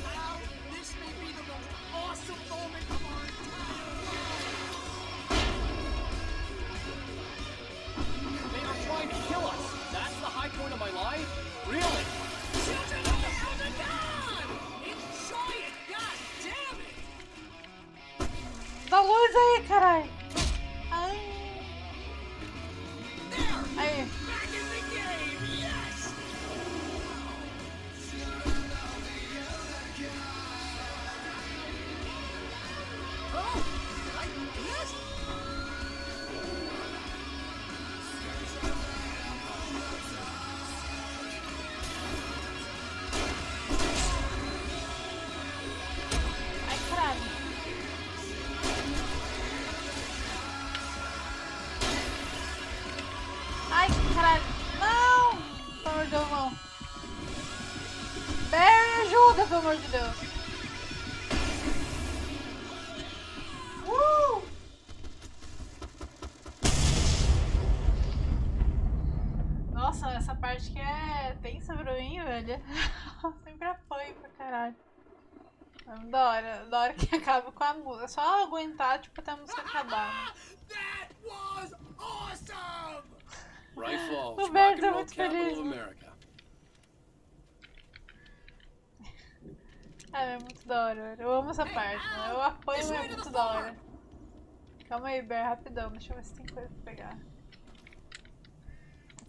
Now, this may be the most awesome moment of our entire lives. They are trying to kill us. That's the high point of my life? Really? Children of the Elder God! Enjoy it, god damn it! Dá luz aí, caralho! Ai! Aí! Back in the game, yes! Oh, like this? Ai, caralho! Ai, caralho! Não! Pelo amor de Deus, não! Barry, ajuda, pelo amor de Deus! essa parte que é tensa pra mim, velho. Eu sempre apanho pra caralho. Da hora que acaba com a música. É só aguentar, tipo, até a música acabar. That was awesome! Right Falls, O rock Bert and tá roll muito capital feliz. of America. É muito da hora, velho. Eu amo essa parte, mano. Eu apanho, mas é muito da hora. Calma aí, Bert, rapidão. Deixa eu ver se tem coisa pra pegar.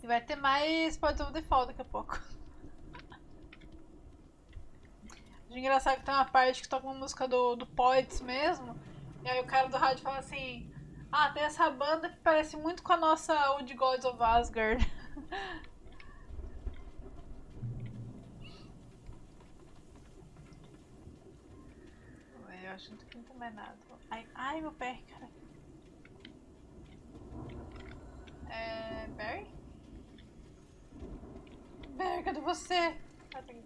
E vai ter mais Points of Default daqui a pouco. O engraçado é que tem uma parte que toca uma música do Poets mesmo. E aí o cara do rádio fala assim: ah, tem essa banda que parece muito com a nossa Old Gods of Asgard. Eu acho que não tem mais nada. Ai, meu pé, cara. Barry? Barry, cadê você? Ah, tá aqui.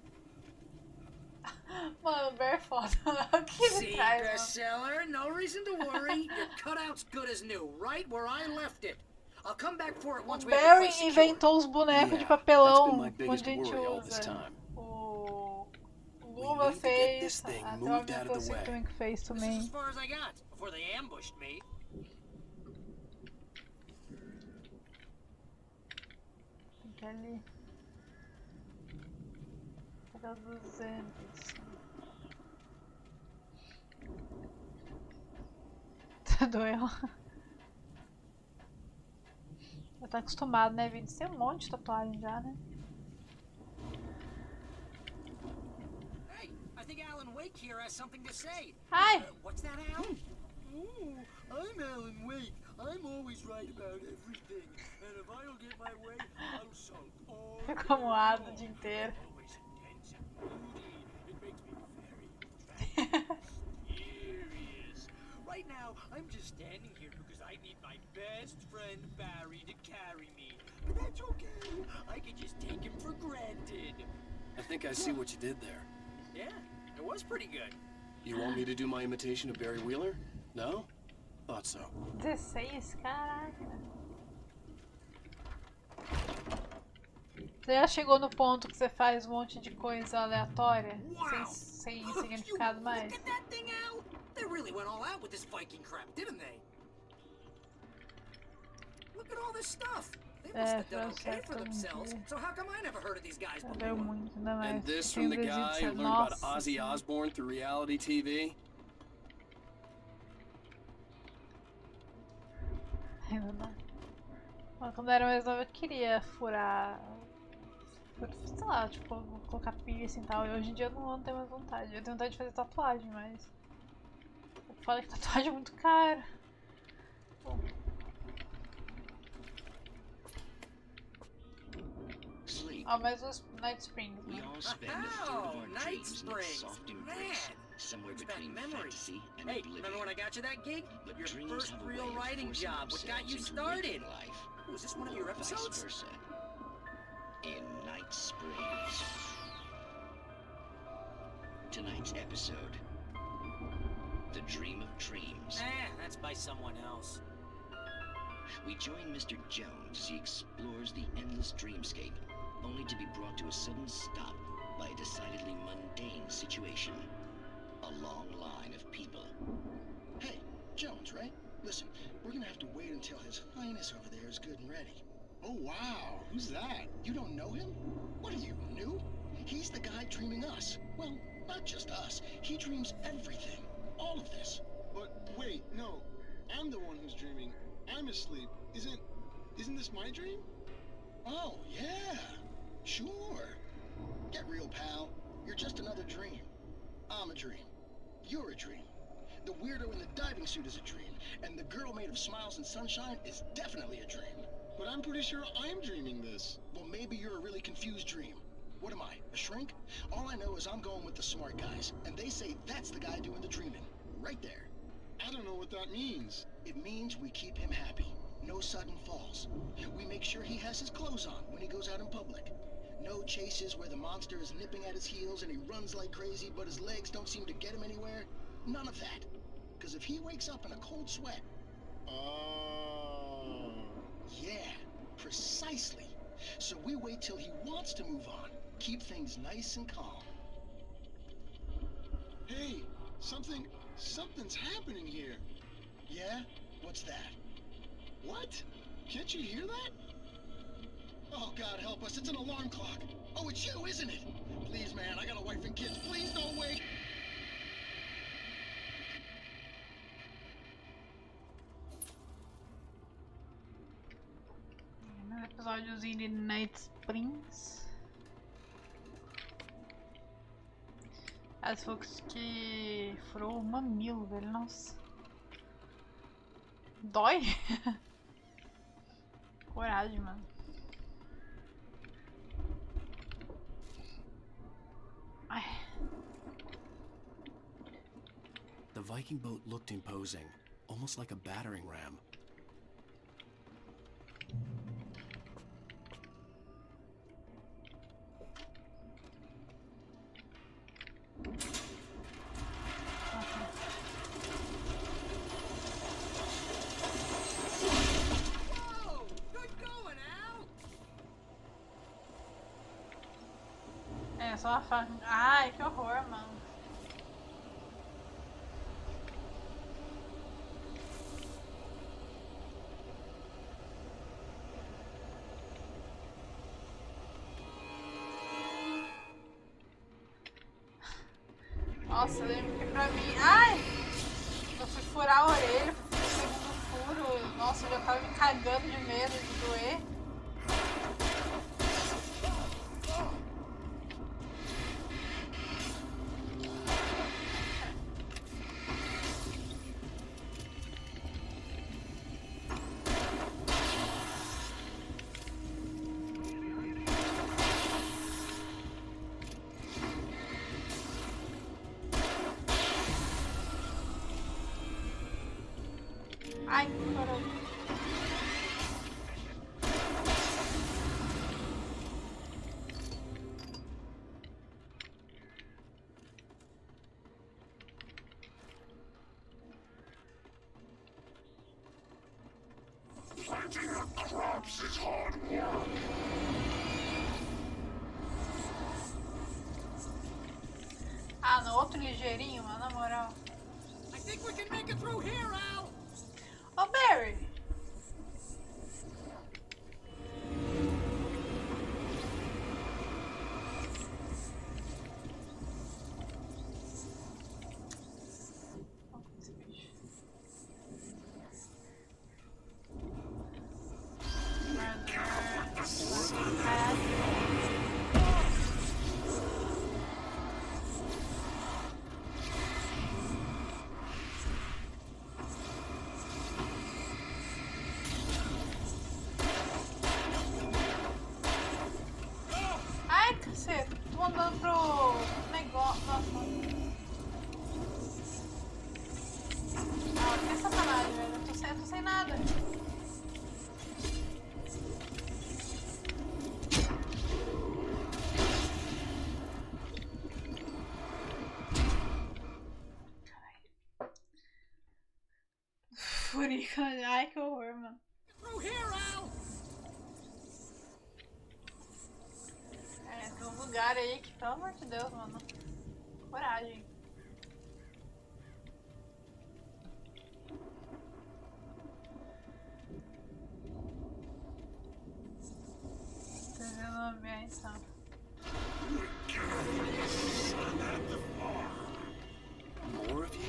Mano, o Barry é foda. O que ele See, traz, mano? bestseller, no reason to worry. Your cutout's good as new, right where I left it. I'll come back for it once O we have the Barry place secured. inventou os bonecos de papelão onde a gente usa. O Luva fez, até o Aventura que fez também. As far as I got before they ambushed me. Tem que ir ali. Cadê os 200? Doeu. Já tá acostumado, né, Vini? Tem um monte de tatuagem já, né? Hey, I think Alan Wake here has something to say. Hi. What's that, Alan? Ooh, I'm Alan Wake. I'm always right about everything. And if I don't get my way, I'll sulk all the Ficou moado o dia inteiro. always intense and moody. It makes me very mysterious. Right now, I'm just standing here because I need my best friend Barry to carry me. But that's okay. I can just take him for granted. I think I see what you did there. Yeah, it was pretty good. You want me to do my imitation of Barry Wheeler? No? Thought so. 16, caraca. Você já chegou no ponto que você faz um monte de coisa aleatória? Sem significado mais? Look at that thing, Al! They really went all out with this Viking crap, didn't they? Look at all this stuff. They must have done okay for themselves. So how come I never heard of these guys before? And this from the guy who learned about Ozzy Osbourne through reality TV? É verdade. Quando eu era mais nova eu queria furar. Sei lá, tipo, colocar piercing e tal. Hoje em dia eu não tenho mais vontade. Eu tenho vontade de fazer tatuagem, mas. Eu falo que tatuagem é muito cara. Bom. Ah, mas os Night Springs, né? We all spend a third of our dreams in a soft embrace, somewhere between fantasy and Hey, oblivion. remember when I got you that gig? But Your dreams first have a real way of writing forcing job, what got you themselves into started? waking life. Was this one of your Or vice episodes? versa. In Night Springs. Tonight's episode, The Dream of Dreams. That's by someone else. We join Mr. Jones as he explores the endless dreamscape, only to be brought to a sudden stop by a decidedly mundane situation. A long line of people. Hey, Jones, right? Listen, we're gonna have to wait until His Highness over there is good and ready. Oh, wow. Who's that? You don't know him? What are you, new? He's the guy dreaming us. Well, not just us. He dreams everything. All of this. But wait, no. I'm the one who's dreaming. I'm asleep. Isn't this my dream? Oh, yeah. Sure. Get real, pal. You're just another dream. I'm a dream. You're a dream. The weirdo in the diving suit is a dream. And the girl made of smiles and sunshine is definitely a dream. But I'm pretty sure I'm dreaming this. Well, maybe you're a really confused dream. What am I, a shrink? All I know is I'm going with the smart guys. And they say that's the guy doing the dreaming. Right there. I don't know what that means. It means we keep him happy. No sudden falls. We make sure he has his clothes on when he goes out in public. No chases where the monster is nipping at his heels and he runs like crazy, but his legs don't seem to get him anywhere. None of that. Because if he wakes up in a cold sweat... Oh. Yeah, precisely. So we wait till he wants to move on. Keep things nice and calm. Hey, something's happening here. Yeah? What's that? What? Can't you hear that? Oh, God help us, it's an alarm clock. Oh, it's you, isn't it? Please, man, I got a wife and kids. Please don't wait. No episódiozinho de Night Springs. As folks que furou o mamilo, velho. Nossa. Dói? Coragem, mano. Ai. The Viking boat looked imposing, almost like a battering ram. Whoa! Good going, Al! É, só a faca. Ai, que horror, mano. Nossa, eu lembro que pra mim... Ai! Eu fui furar a orelha, fui pro segundo furo. Nossa, eu já tava me cagando de medo de doer. Ai, caramba. Planting the crops is hard work. Ah, no outro ligeirinho, mano, na moral. I think we can make it through here, Al! Ô, Barry! Ai, caceta, tô andando pro negócio. Nossa. Ah, que sacanagem, velho. Eu tô sem nada. Furica, ai que horror, mano. Through here, Al! É, tem um lugar aí que, pelo amor de Deus, mano. Coragem. Tô vendo a ambientação. More of you?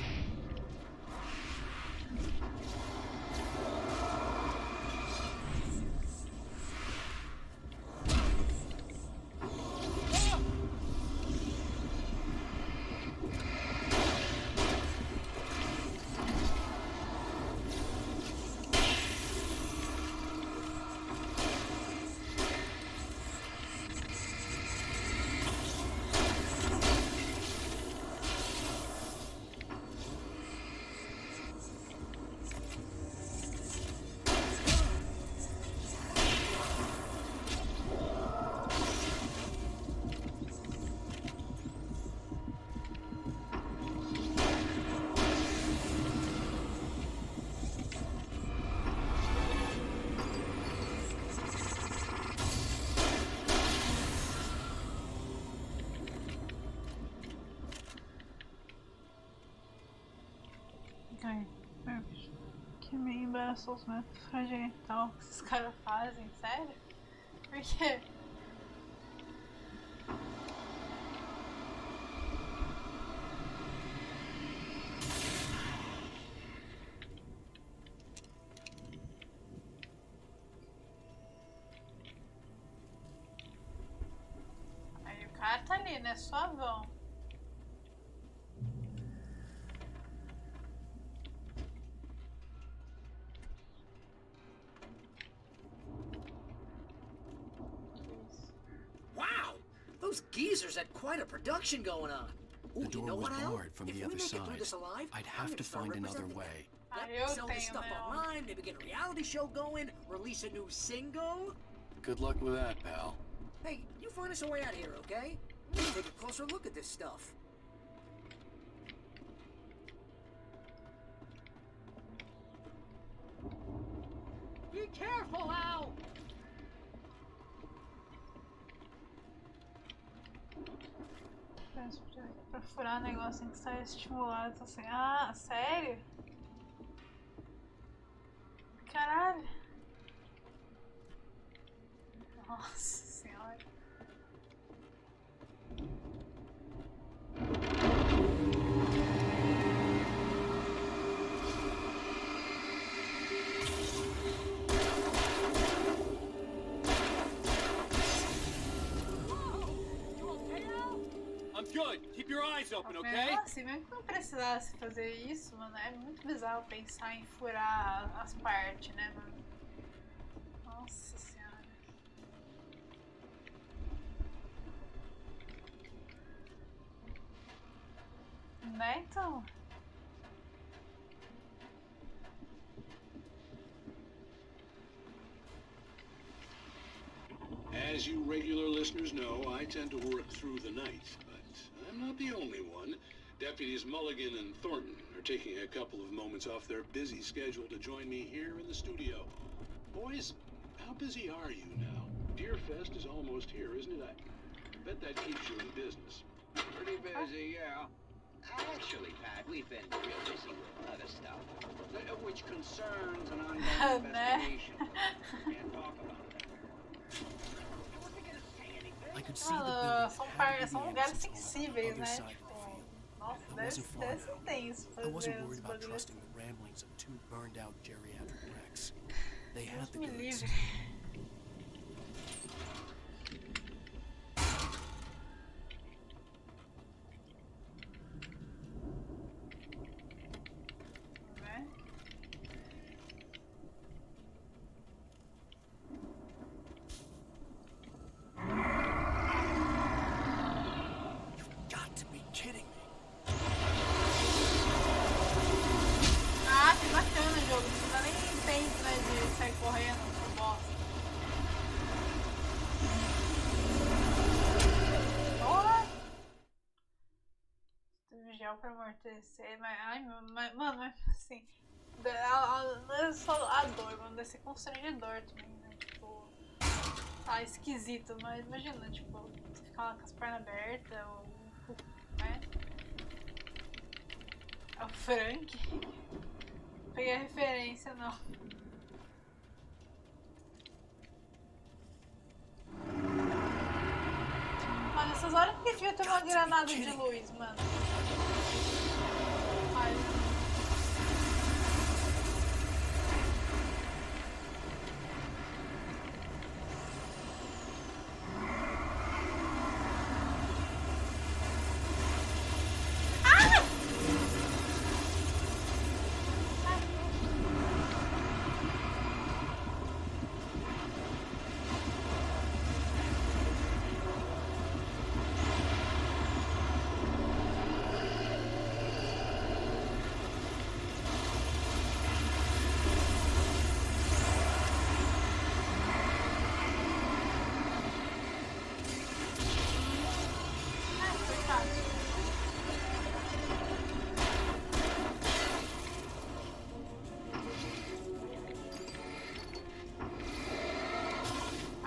solucionamento fragmental que esses caras fazem, sério? Por quê? Aí o cara tá ali, né? Suavão. Those geezers had quite a production going on. Ooh, The door you know was what, Al? barred from If the we other make it through side. this alive, I'd I'm have gonna to start find another representing way. Yep, sell this stuff online, maybe get a reality show going, release a new single. Good luck with that, pal. Hey, you find us a way out of here, okay? I'm gonna take a closer look at this stuff. Be careful, Al! Pra furar negócio tem que estar estimulado, assim. Ah, sério? Caralho. Nossa senhora. I'm good. Keep your eyes open, okay? Nossa, mesmo que não precisasse fazer isso, mano, é muito bizarro pensar em furar as partes, né, mano? Nossa senhora. Né, então? As you regular listeners know, I tend to work through the night, but I'm not the only one. Deputies Mulligan and Thornton are taking a couple of moments off their busy schedule to join me here in the studio. Boys, how busy are you now? Deerfest is almost here, isn't it? I bet that keeps you in business. Pretty busy, yeah. Actually, Pat, we've been real busy with other stuff, which concerns an ongoing investigation. Can't talk about that. I could see the building São lugares sensíveis, né? Tipo, nossa, deve ser tenso I fazer wasn't os worried about bagulhos. trusting the ramblings of two burned-out geriatric wrecks. They had the Me goods. livre. Ah, que bacana o jogo. Não precisa nem tempo, né, de sair correndo pro boss. Porra! Gel pra amortecer, mas... Ai, mano, mas assim... Não é só a dor, mano, deve ser constrangedor também, né? Tipo... Tá esquisito, mas imagina, tipo... Ficar lá com as pernas abertas, ou... né? É o Frank. Peguei a referência, não. Mano, nessas horas que devia ter uma granada de luz, mano. Ai.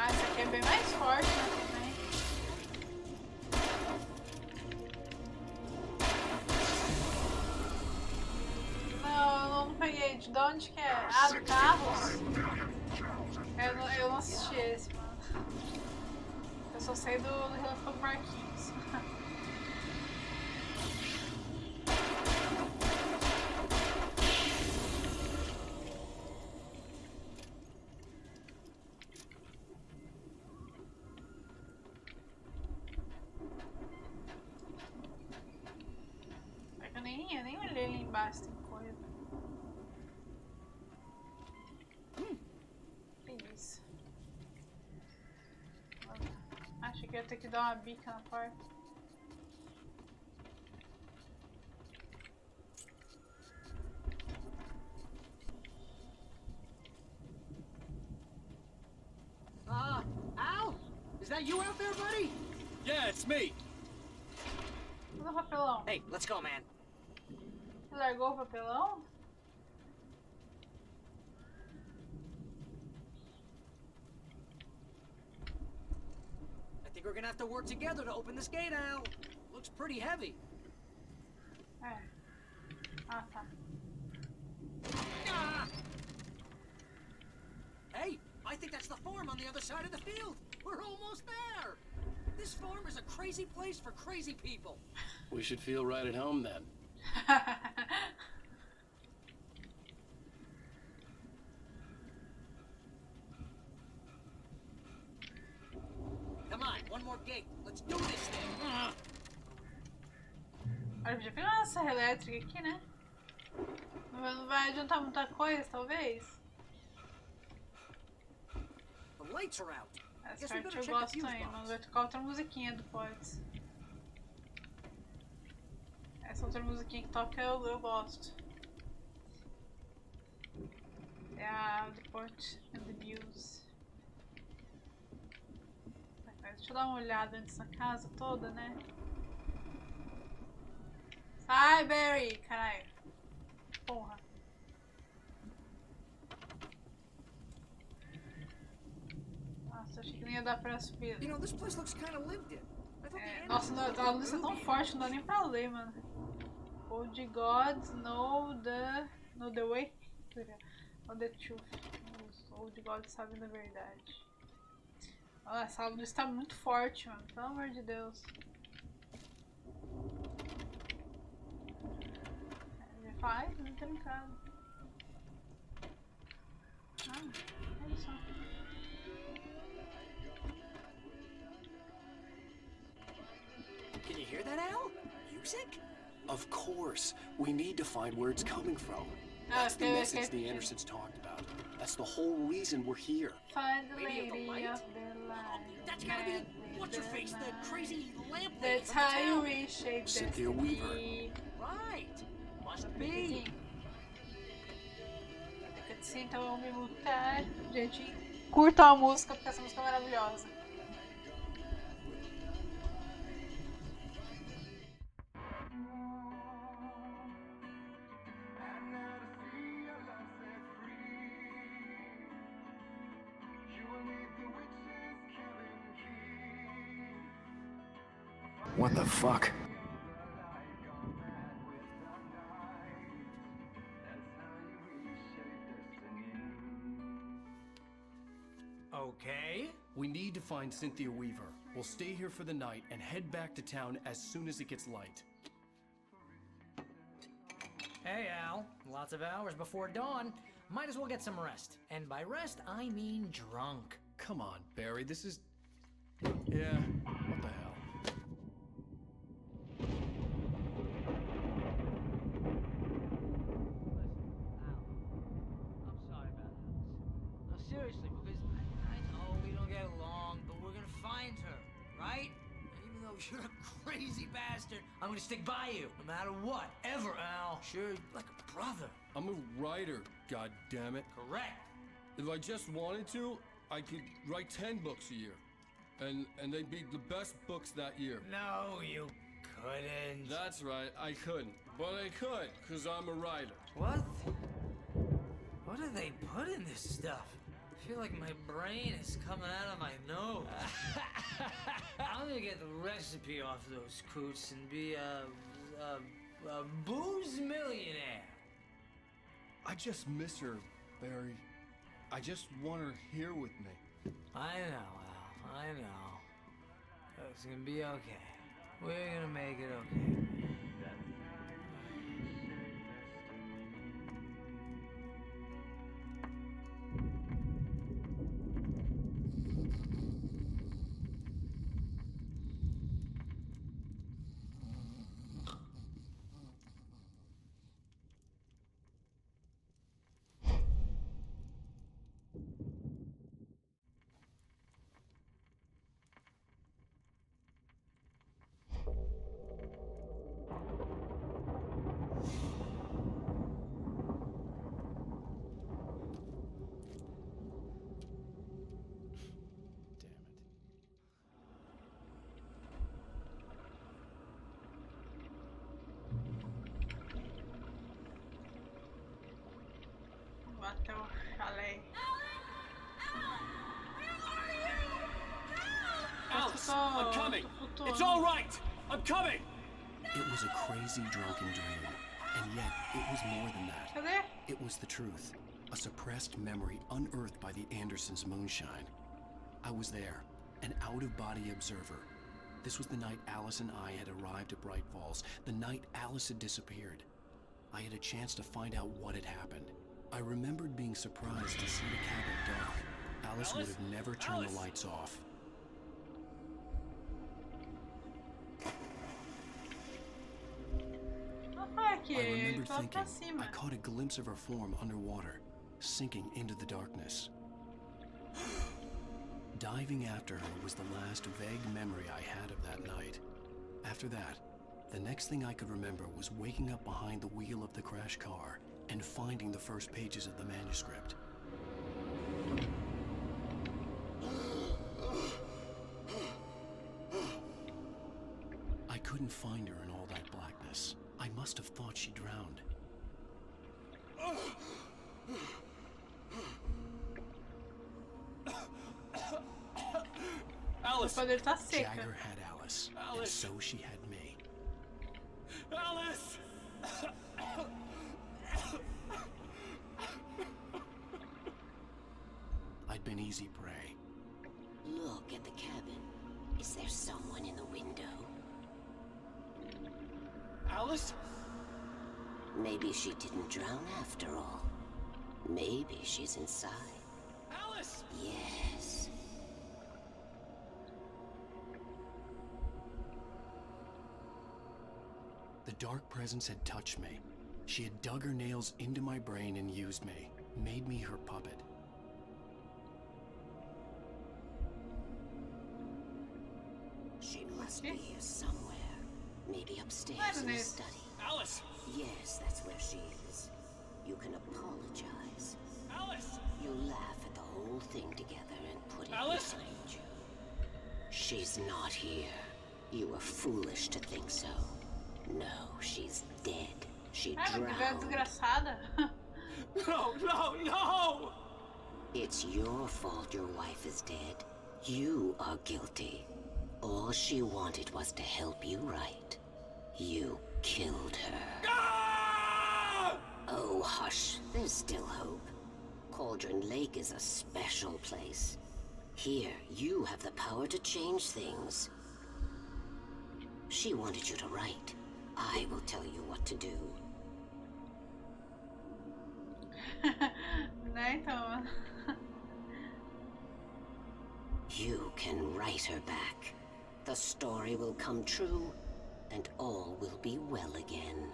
Ah, essa aqui é bem mais forte, né, também. Não, não peguei. De onde Onde que é? Ah, do Carros? Eu não assisti esse, mano. Eu só sei do Relâmpago Marquinhos. Eu nem olhei ali embaixo, tem coisa. Que isso? Achei que ia ter que dar uma bica na porta. Al? Is that you out there, buddy? Yeah, it's me. Cadê o papelão? Hey, let's go, man. Você largou o papelão? I think we're gonna have to work together to open this gate, Al. Looks pretty heavy. É. Ah, tá. Ah! Hey, I think that's the farm on the other side of the field. We're almost there. This farm is a crazy place for crazy people. We should feel right at home then. Come on, one more gate. Let's do this thing. Olha, podia pegar uma serra elétrica aqui, né? Não vai adiantar muita coisa, talvez. The lights are out. Essa parte eu gosto ainda, mas vai tocar outra musiquinha do Pods. Essa outra musiquinha que toca eu gosto. É a The Port and the Views. Deixa eu dar uma olhada antes na casa toda, né? Sai, Barry! Caralho. Porra. Nossa, achei que não ia dar pra subir. You know, this place looks kind of lived in. Nossa, a luz é tão forte, não dá nem pra ler, mano. Old gods know the way. Know the truth. Os old gods sabem da verdade. Olha, essa luz tá muito forte, mano. Pelo amor de Deus. Ele faz, não tá trancado. Olha só. Can you hear that, Al? Music? Of course. We need to find where it's coming from. That's the message the Andersons talked about. That's the whole reason we're here. Find the lady of the light. That's gotta be what's her face, the crazy lamp lady. That's how you reshape Cynthia Weaver. Right. Must be. Sim, então eu me mutar. Gente, curtam a música porque essa música é maravilhosa. What the fuck? Okay. We need to find Cynthia Weaver. We'll stay here for the night and head back to town as soon as it gets light. Hey, Al. Lots of hours before dawn. Might as well get some rest. And by rest, I mean drunk. Come on, Barry, this is... Yeah, what the hell? Seriously, because I know we don't get along, but we're gonna find her, right? And even though you're a crazy bastard, I'm gonna stick by you, no matter what, ever, Al. Sure, like a brother. I'm a writer, goddammit. Correct. If I just wanted to, I could write 10 books a year. And they'd be the best books that year. No, you couldn't. That's right, I couldn't. But I could, because I'm a writer. What? What do they put in this stuff? I feel like my brain is coming out of my nose. I'm gonna get the recipe off those coots and be a booze millionaire. I just miss her, Barry. I just want her here with me. I know, Al. I know. It's gonna be okay. We're gonna make it okay. Bateu, falei. Alice, I'm coming. It's all right. I'm coming. It was a crazy drunken dream, and yet it was more than that. It was the truth, a suppressed memory unearthed by the Andersons' moonshine. I was there, an out-of-body observer. This was the night Alice and I had arrived at Bright Falls, the night Alice had disappeared. I had a chance to find out what had happened. I remembered being surprised to see the cabin dark. Alice would have never turned the lights off. I remembered thinking I caught a glimpse of her form underwater, sinking into the darkness. Diving after her was the last vague memory I had of that night. After that, the next thing I could remember was waking up behind the wheel of the crash car and finding the first pages of the manuscript. I couldn't find her in all that blackness. I must have thought she drowned. Alice! Jagger had Alice, and so she had me. Alice! I'd been easy prey. Look at the cabin. Is there someone in the window? Alice? Maybe she didn't drown after all. Maybe she's inside. Alice! Yes. The dark presence had touched me. She had dug her nails into my brain and used me, made me her puppet. She must be here somewhere. Maybe upstairs in the study. Alice! Yes, that's where she is. You can apologize. Alice! You laugh at the whole thing together and put it Alice! behind you. She's not here. You were foolish to think so. No, she's dead. She drowned. No, no, no! It's your fault your wife is dead. You are guilty. All she wanted was to help you right. You killed her. Ah! Oh, hush. There's still hope. Cauldron Lake is a special place. Here, you have the power to change things. She wanted you to write. I will tell you what to do. Né, então. You can write her back. The story will come true, and all will be well again.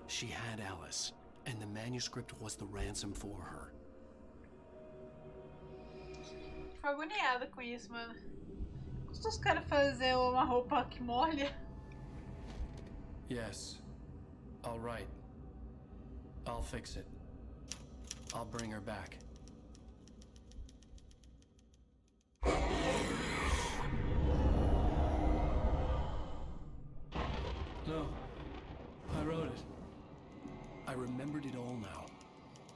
She had Alice, and the manuscript was the ransom for her. Fico agoniada com isso, mano. Custa os caras fazer uma roupa que molha. Yes. All right. I'll fix it. I'll bring her back. No. I wrote it. I remembered it all now.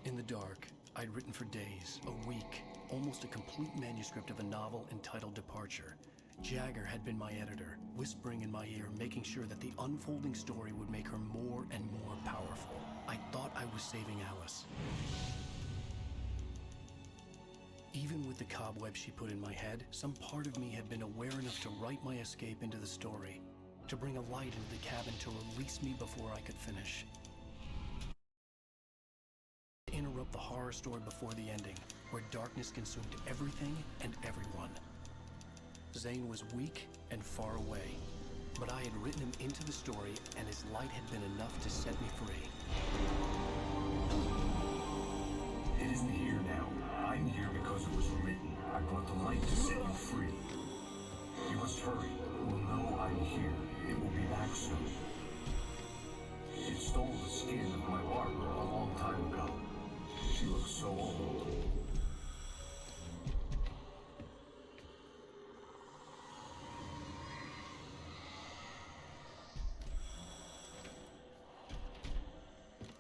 In the dark, I'd written for days, a week, almost a complete manuscript of a novel entitled Departure. Jagger had been my editor, whispering in my ear, making sure that the unfolding story would make her more and more powerful. I I thought I was saving Alice. Even with the cobweb she put in my head, some part of me had been aware enough to write my escape into the story, to bring a light into the cabin to release me before I could finish. To interrupt the horror story before the ending, where darkness consumed everything and everyone. Zane was weak and far away, but I had written him into the story, and his light had been enough to set me free. It isn't here now. I'm here because it was written. I brought the light to set you free. You must hurry. It will know I'm here. It will be back soon. It stole the skin of my barber a long time ago. She looks so old.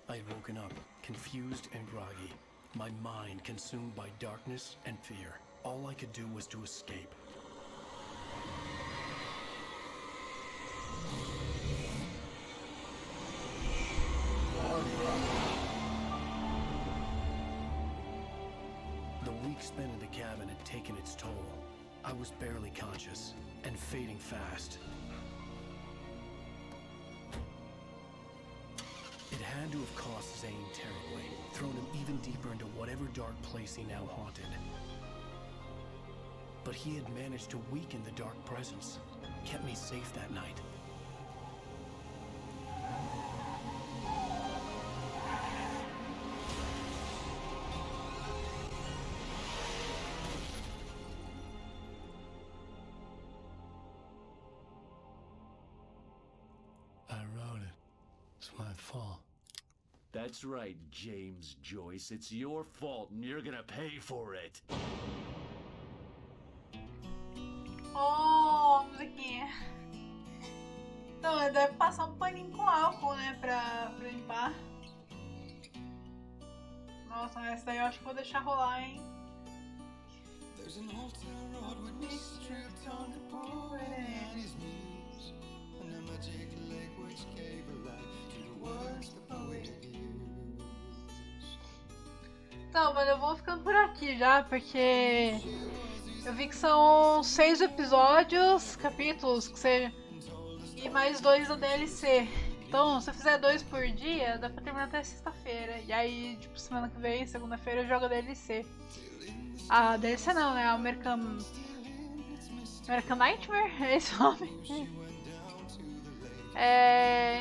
I had woken up, confused and groggy, my mind consumed by darkness and fear. All I could do was to escape. The week spent in the cabin had taken its toll. I was barely conscious and fading fast. It had to have cost Zane terribly, thrown him even deeper into whatever dark place he now haunted. But he had managed to weaken the dark presence, kept me safe that night. I wrote it. It's my fault. That's right, James Joyce. It's your fault and you're gonna pay for it. Oh, musiquinha. Então, deve passar um paninho com álcool, né, pra limpar. Nossa, essa daí eu acho que vou deixar rolar, hein. There's an old town road with me stripped on the poet and his muse, and a magic lake which gave a light to the words the poet used. Então, mano, eu vou ficando por aqui já, porque eu vi que são 6 episódios, capítulos, que seja, e mais 2 do DLC. Então, se eu fizer 2 por dia, dá pra terminar até sexta-feira. E aí, tipo, semana que vem, segunda-feira, eu jogo a DLC. A DLC não, né? A American Nightmare? É esse o nome?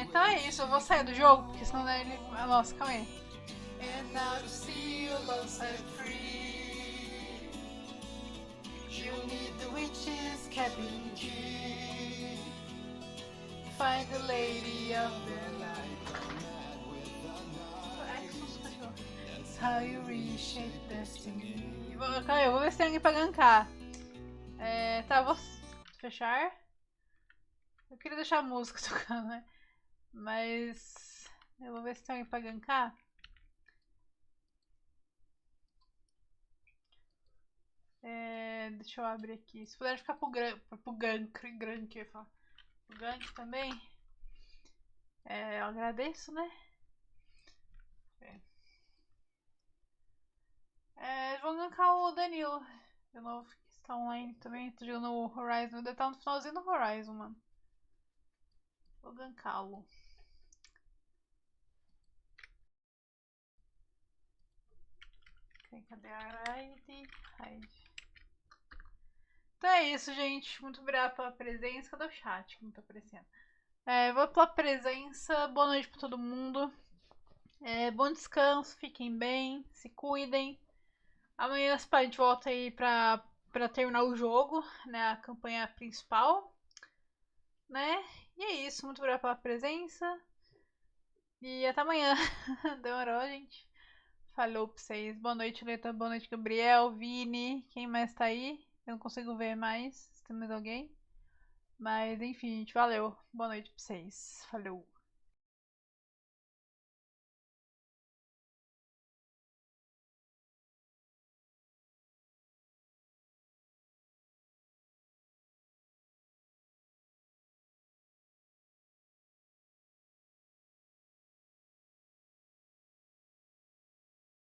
Então é isso, eu vou sair do jogo, porque senão ele... Nossa, calma aí. And now to see your love set free, you'll need the witch's cabin key, find the lady of the light. It's how you reshape destiny. Calma aí, eu vou ver se tem alguém pra gankar. Tá, vou fechar. Eu queria deixar a música tocando, né? Mas eu vou ver se tem alguém pra gankar. Deixa eu abrir aqui. Se puder ficar pro gank também, eu agradeço, né? Vou gankar o Danilo de novo, que está online também. Tô jogando o Horizon, ainda tá no finalzinho do Horizon, mano. Vou ganká-lo. Cadê a raid? Então é isso, gente. Muito obrigada pela presença. Cadê o chat que não tá aparecendo? Vou pela presença. Boa noite pra todo mundo. Bom descanso. Fiquem bem. Se cuidem. Amanhã a gente volta aí pra terminar o jogo, né? A campanha principal. Né? E é isso. Muito obrigada pela presença. E até amanhã. Demorou, gente. Falou pra vocês. Boa noite, Leta. Boa noite, Gabriel, Vini. Quem mais tá aí? Eu não consigo ver mais. Se tem mais alguém. Mas enfim, gente. Valeu. Boa noite pra vocês. Falou.